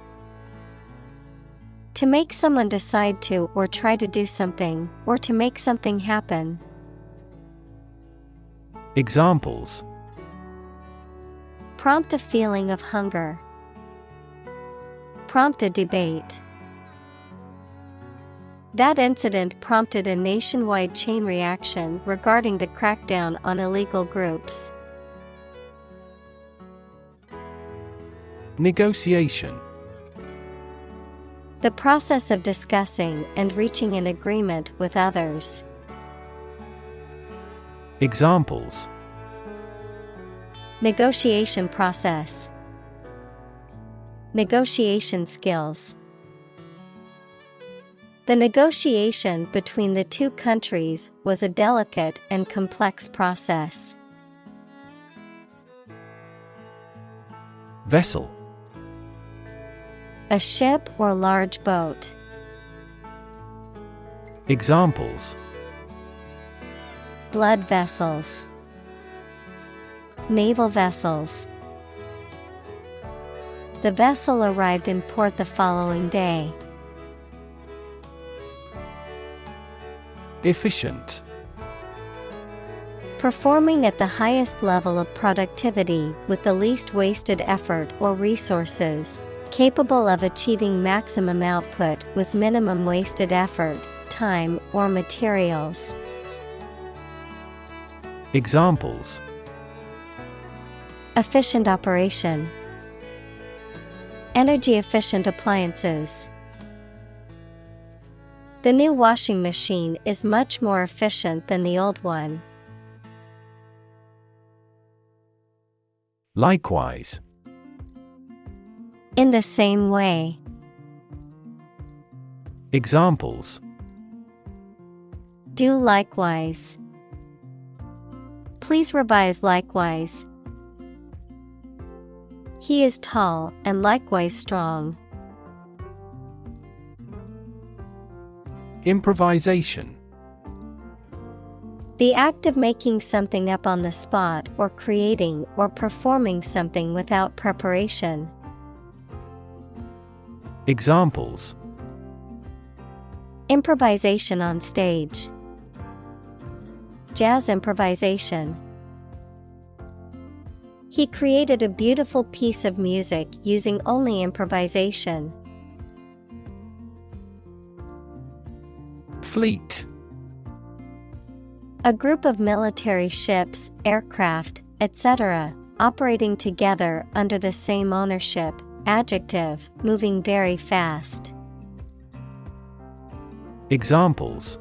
To make someone decide to or try to do something, or to make something happen. Examples: Prompt a feeling of hunger. Prompt a debate. That incident prompted a nationwide chain reaction regarding the crackdown on illegal groups. Negotiation. The process of discussing and reaching an agreement with others. Examples: Negotiation process. Negotiation skills. The negotiation between the two countries was a delicate and complex process. Vessel. A ship or large boat. Examples: Blood vessels. Naval vessels. The vessel arrived in port the following day. Efficient. Performing at the highest level of productivity with the least wasted effort or resources, capable of achieving maximum output with minimum wasted effort, time, or materials. Examples: Efficient operation. Energy efficient appliances. The new washing machine is much more efficient than the old one. Likewise. In the same way. Examples: Do likewise. Please revise likewise. He is tall and likewise strong. Improvisation. The act of making something up on the spot or creating or performing something without preparation. Examples: Improvisation on stage. Jazz improvisation. He created a beautiful piece of music using only improvisation. Fleet. A group of military ships, aircraft, etc., operating together under the same ownership. Adjective, moving very fast. Examples: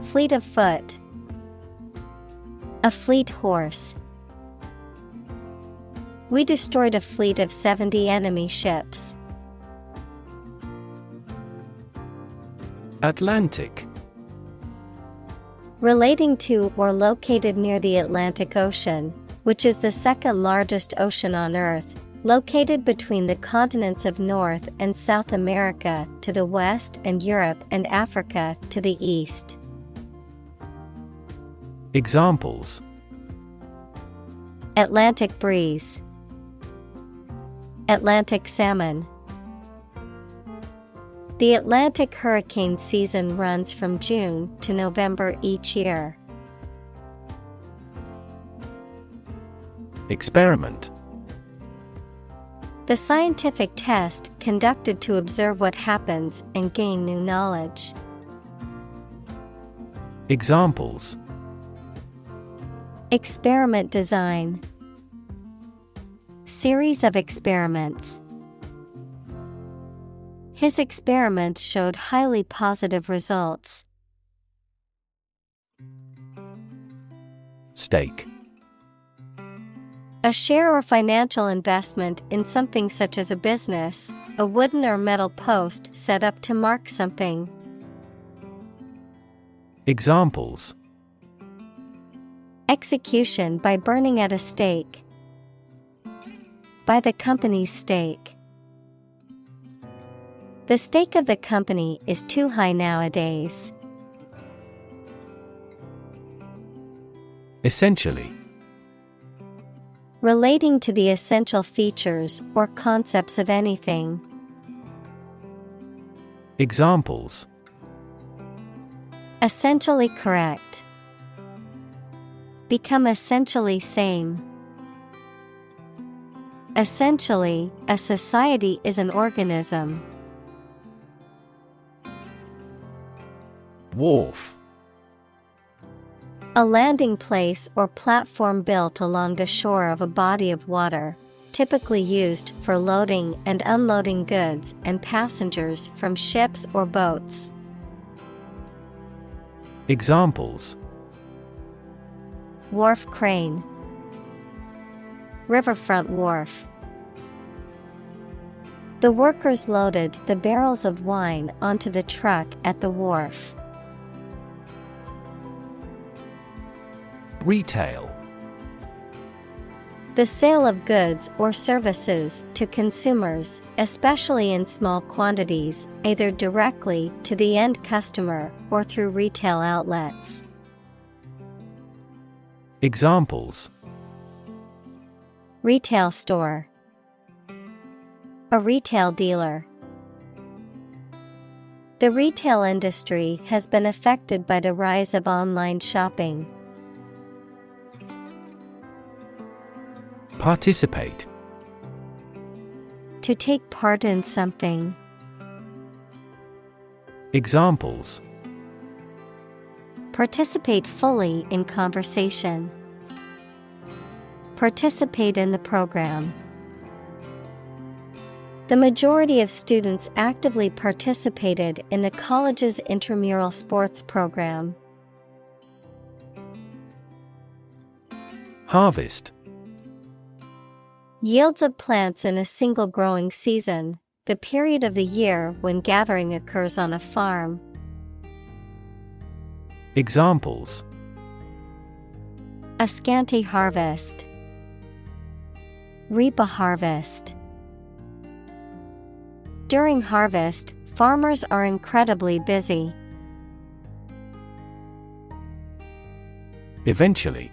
Fleet of foot. A fleet horse. We destroyed a fleet of 70 enemy ships. Atlantic. Relating to or located near the Atlantic Ocean, which is the second largest ocean on Earth, located between the continents of North and South America to the west and Europe and Africa to the east. Examples: Atlantic breeze. Atlantic salmon. The Atlantic hurricane season runs from June to November each year. Experiment. The scientific test conducted to observe what happens and gain new knowledge. Examples: Experiment design. Series of experiments. His experiments showed highly positive results. Stake. A share or financial investment in something such as a business, a wooden or metal post set up to mark something. Examples: Execution by burning at a stake. By the company's stake. The stake of the company is too high nowadays. Essentially. Relating to the essential features or concepts of anything. Examples: Essentially correct. Become essentially same. Essentially, a society is an organism. Wharf. A landing place or platform built along the shore of a body of water, typically used for loading and unloading goods and passengers from ships or boats. Examples: Wharf crane. Riverfront wharf. The workers loaded the barrels of wine onto the truck at the wharf. Retail. The sale of goods or services to consumers, especially in small quantities, either directly to the end customer or through retail outlets. Examples: Retail store. A retail dealer. The retail industry has been affected by the rise of online shopping. Participate. To take part in something. Examples: Participate fully in conversation. Participate in the program. The majority of students actively participated in the college's intramural sports program. Harvest. Yields of plants in a single growing season, the period of the year when gathering occurs on a farm. Examples: A scanty harvest. Reap a harvest. During harvest, farmers are incredibly busy. Eventually.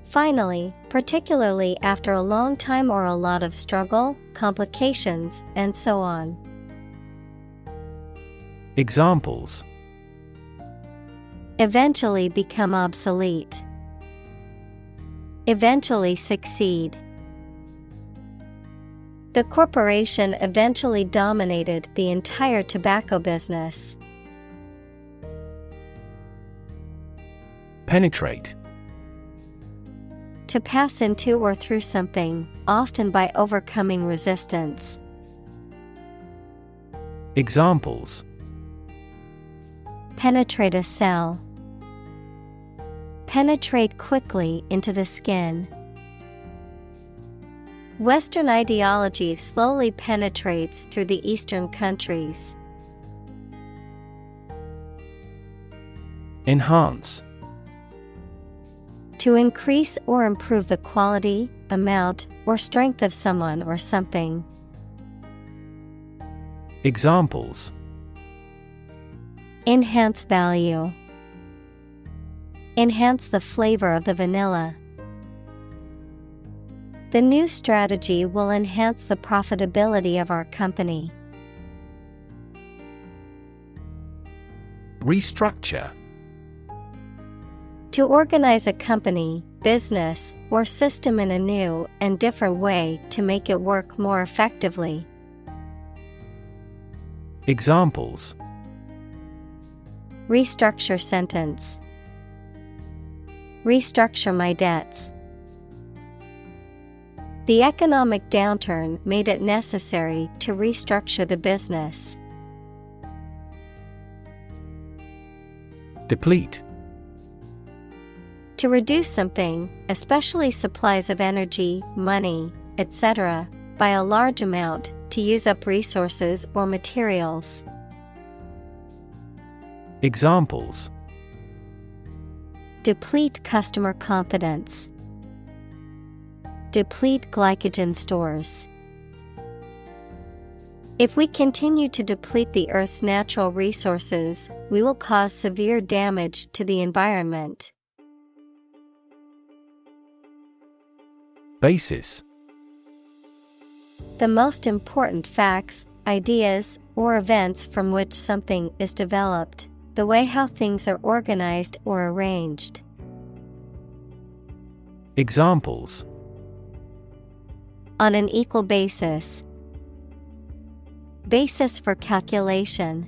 Finally, particularly after a long time or a lot of struggle, complications, and so on. Examples: Eventually become obsolete. Eventually succeed. The corporation eventually dominated the entire tobacco business. Penetrate. To pass into or through something, often by overcoming resistance. Examples: penetrate a cell. Penetrate quickly into the skin. Western ideology slowly penetrates through the Eastern countries. Enhance. To increase or improve the quality, amount, or strength of someone or something. Examples: enhance value. Enhance the flavor of the vanilla. The new strategy will enhance the profitability of our company. Restructure. To organize a company, business, or system in a new and different way to make it work more effectively. Examples: restructure sentence. Restructure my debts. The economic downturn made it necessary to restructure the business. Deplete. To reduce something, especially supplies of energy, money, etc., by a large amount, to use up resources or materials. Examples: deplete customer confidence. Deplete glycogen stores. If we continue to deplete the Earth's natural resources, we will cause severe damage to the environment. Basis. The most important facts, ideas, or events from which something is developed, the way how things are organized or arranged. Examples: on an equal basis. Basis for calculation.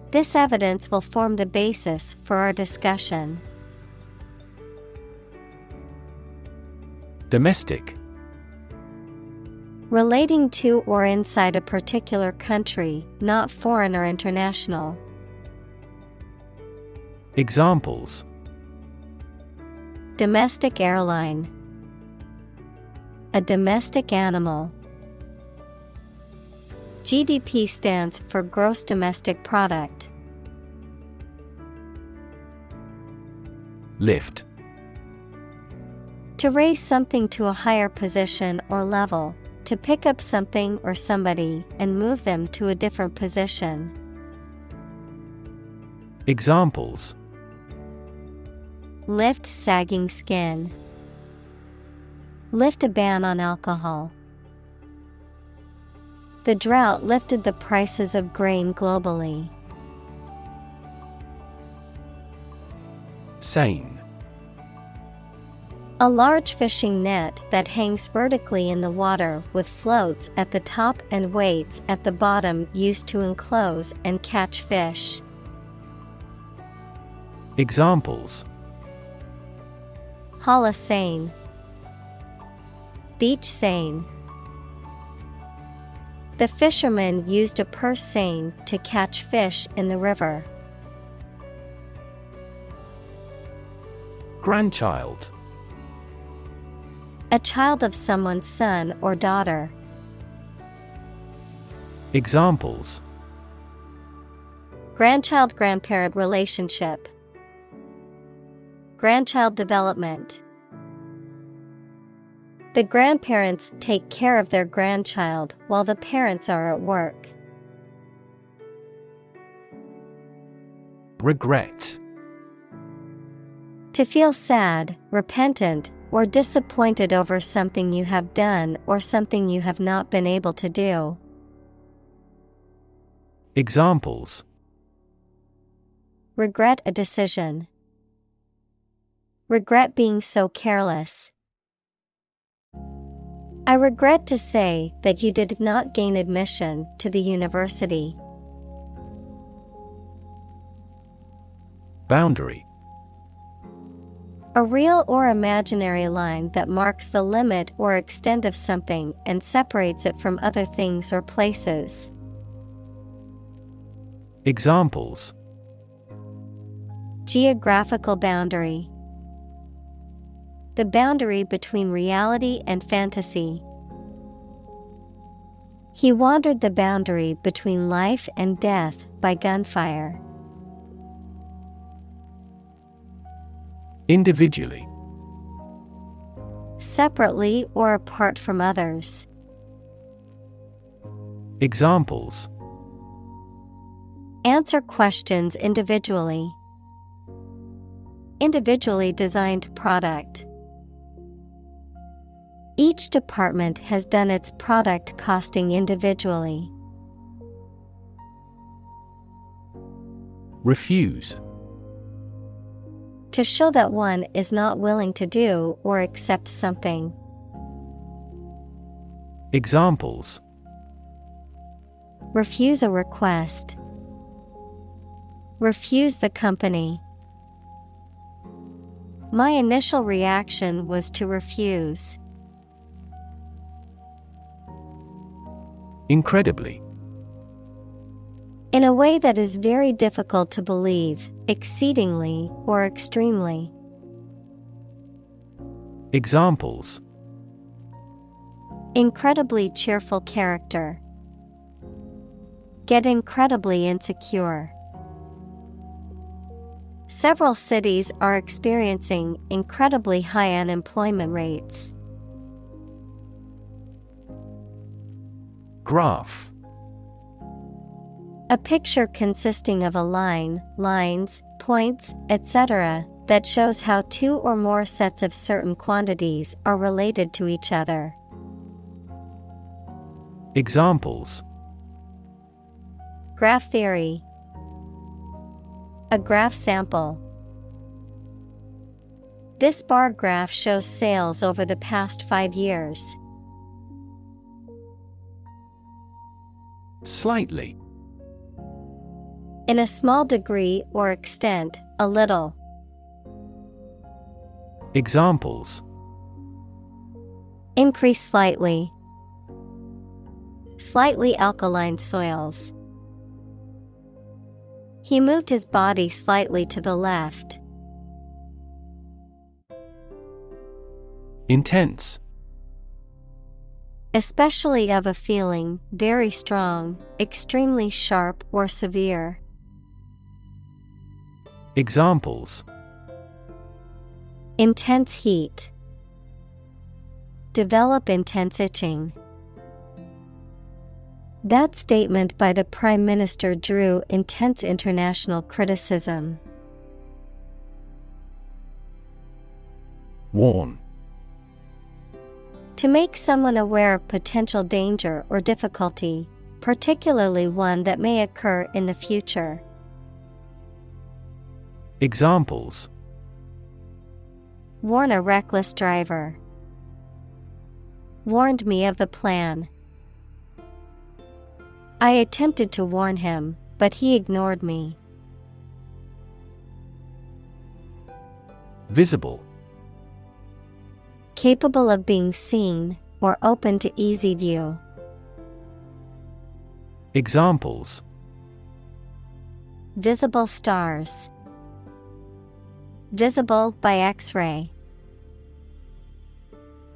This evidence will form the basis for our discussion. Domestic. Relating to or inside a particular country, not foreign or international. Examples: domestic airline. A domestic animal. GDP stands for gross domestic product. Lift. To raise something to a higher position or level, to pick up something or somebody and move them to a different position. Examples: lift sagging skin. Lift a ban on alcohol. The drought lifted the prices of grain globally. Seine. A large fishing net that hangs vertically in the water with floats at the top and weights at the bottom used to enclose and catch fish. Examples: haul a seine. Beach seine. The fishermen used a purse seine to catch fish in the river. Grandchild. A child of someone's son or daughter. Examples: grandchild-grandparent relationship. Grandchild development. The grandparents take care of their grandchild while the parents are at work. Regret. To feel sad, repentant, or disappointed over something you have done or something you have not been able to do. Examples: regret a decision. Regret being so careless. I regret to say that you did not gain admission to the university. Boundary. A real or imaginary line that marks the limit or extent of something and separates it from other things or places. Examples: Geographical boundary. The boundary between reality and fantasy. He wandered the boundary between life and death by gunfire. Individually. Separately or apart from others. Examples: Answer questions individually. Individually designed product. Each department has done its product costing individually. Refuse. To show that one is not willing to do or accept something. Examples: Refuse a request. Refuse the company. My initial reaction was to refuse. Incredibly. In a way that is very difficult to believe, exceedingly or extremely. Examples: Incredibly cheerful character. Get incredibly insecure. Several cities are experiencing incredibly high unemployment rates. Graph. A picture consisting of a line, lines, points, etc., that shows how two or more sets of certain quantities are related to each other. Examples: Graph theory. A graph sample. This bar graph shows sales over the past 5 years. Slightly. In a small degree or extent, a little. Examples: Increase slightly. Slightly alkaline soils. He moved his body slightly to the left. Intense. Especially of a feeling, very strong, extremely sharp or severe. Examples: Intense heat. Develop intense itching. That statement by the Prime Minister drew intense international criticism. Warn. To make someone aware of potential danger or difficulty, particularly one that may occur in the future. Examples: Warn a reckless driver. Warned me of the plan. I attempted to warn him, but he ignored me. Visible. Capable of being seen, or open to easy view. Examples: Visible stars. Visible by X-ray.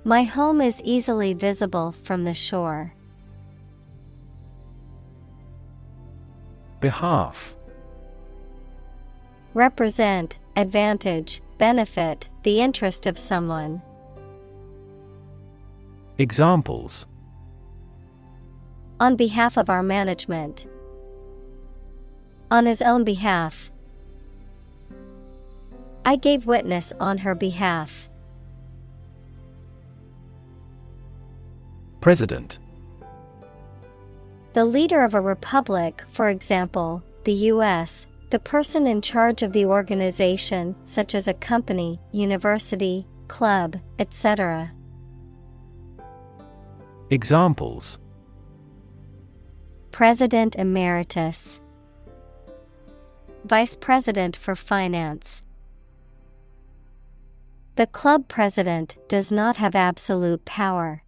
My home is easily visible from the shore. Behalf. Represent, advantage, benefit, the interest of someone. Examples: On behalf of our management. On his own behalf. I gave witness on her behalf. President. The leader of a republic, for example, the U.S., The person in charge of the organization, such as a company, university, club, etc. Examples: President Emeritus, Vice President for Finance. The club president does not have absolute power.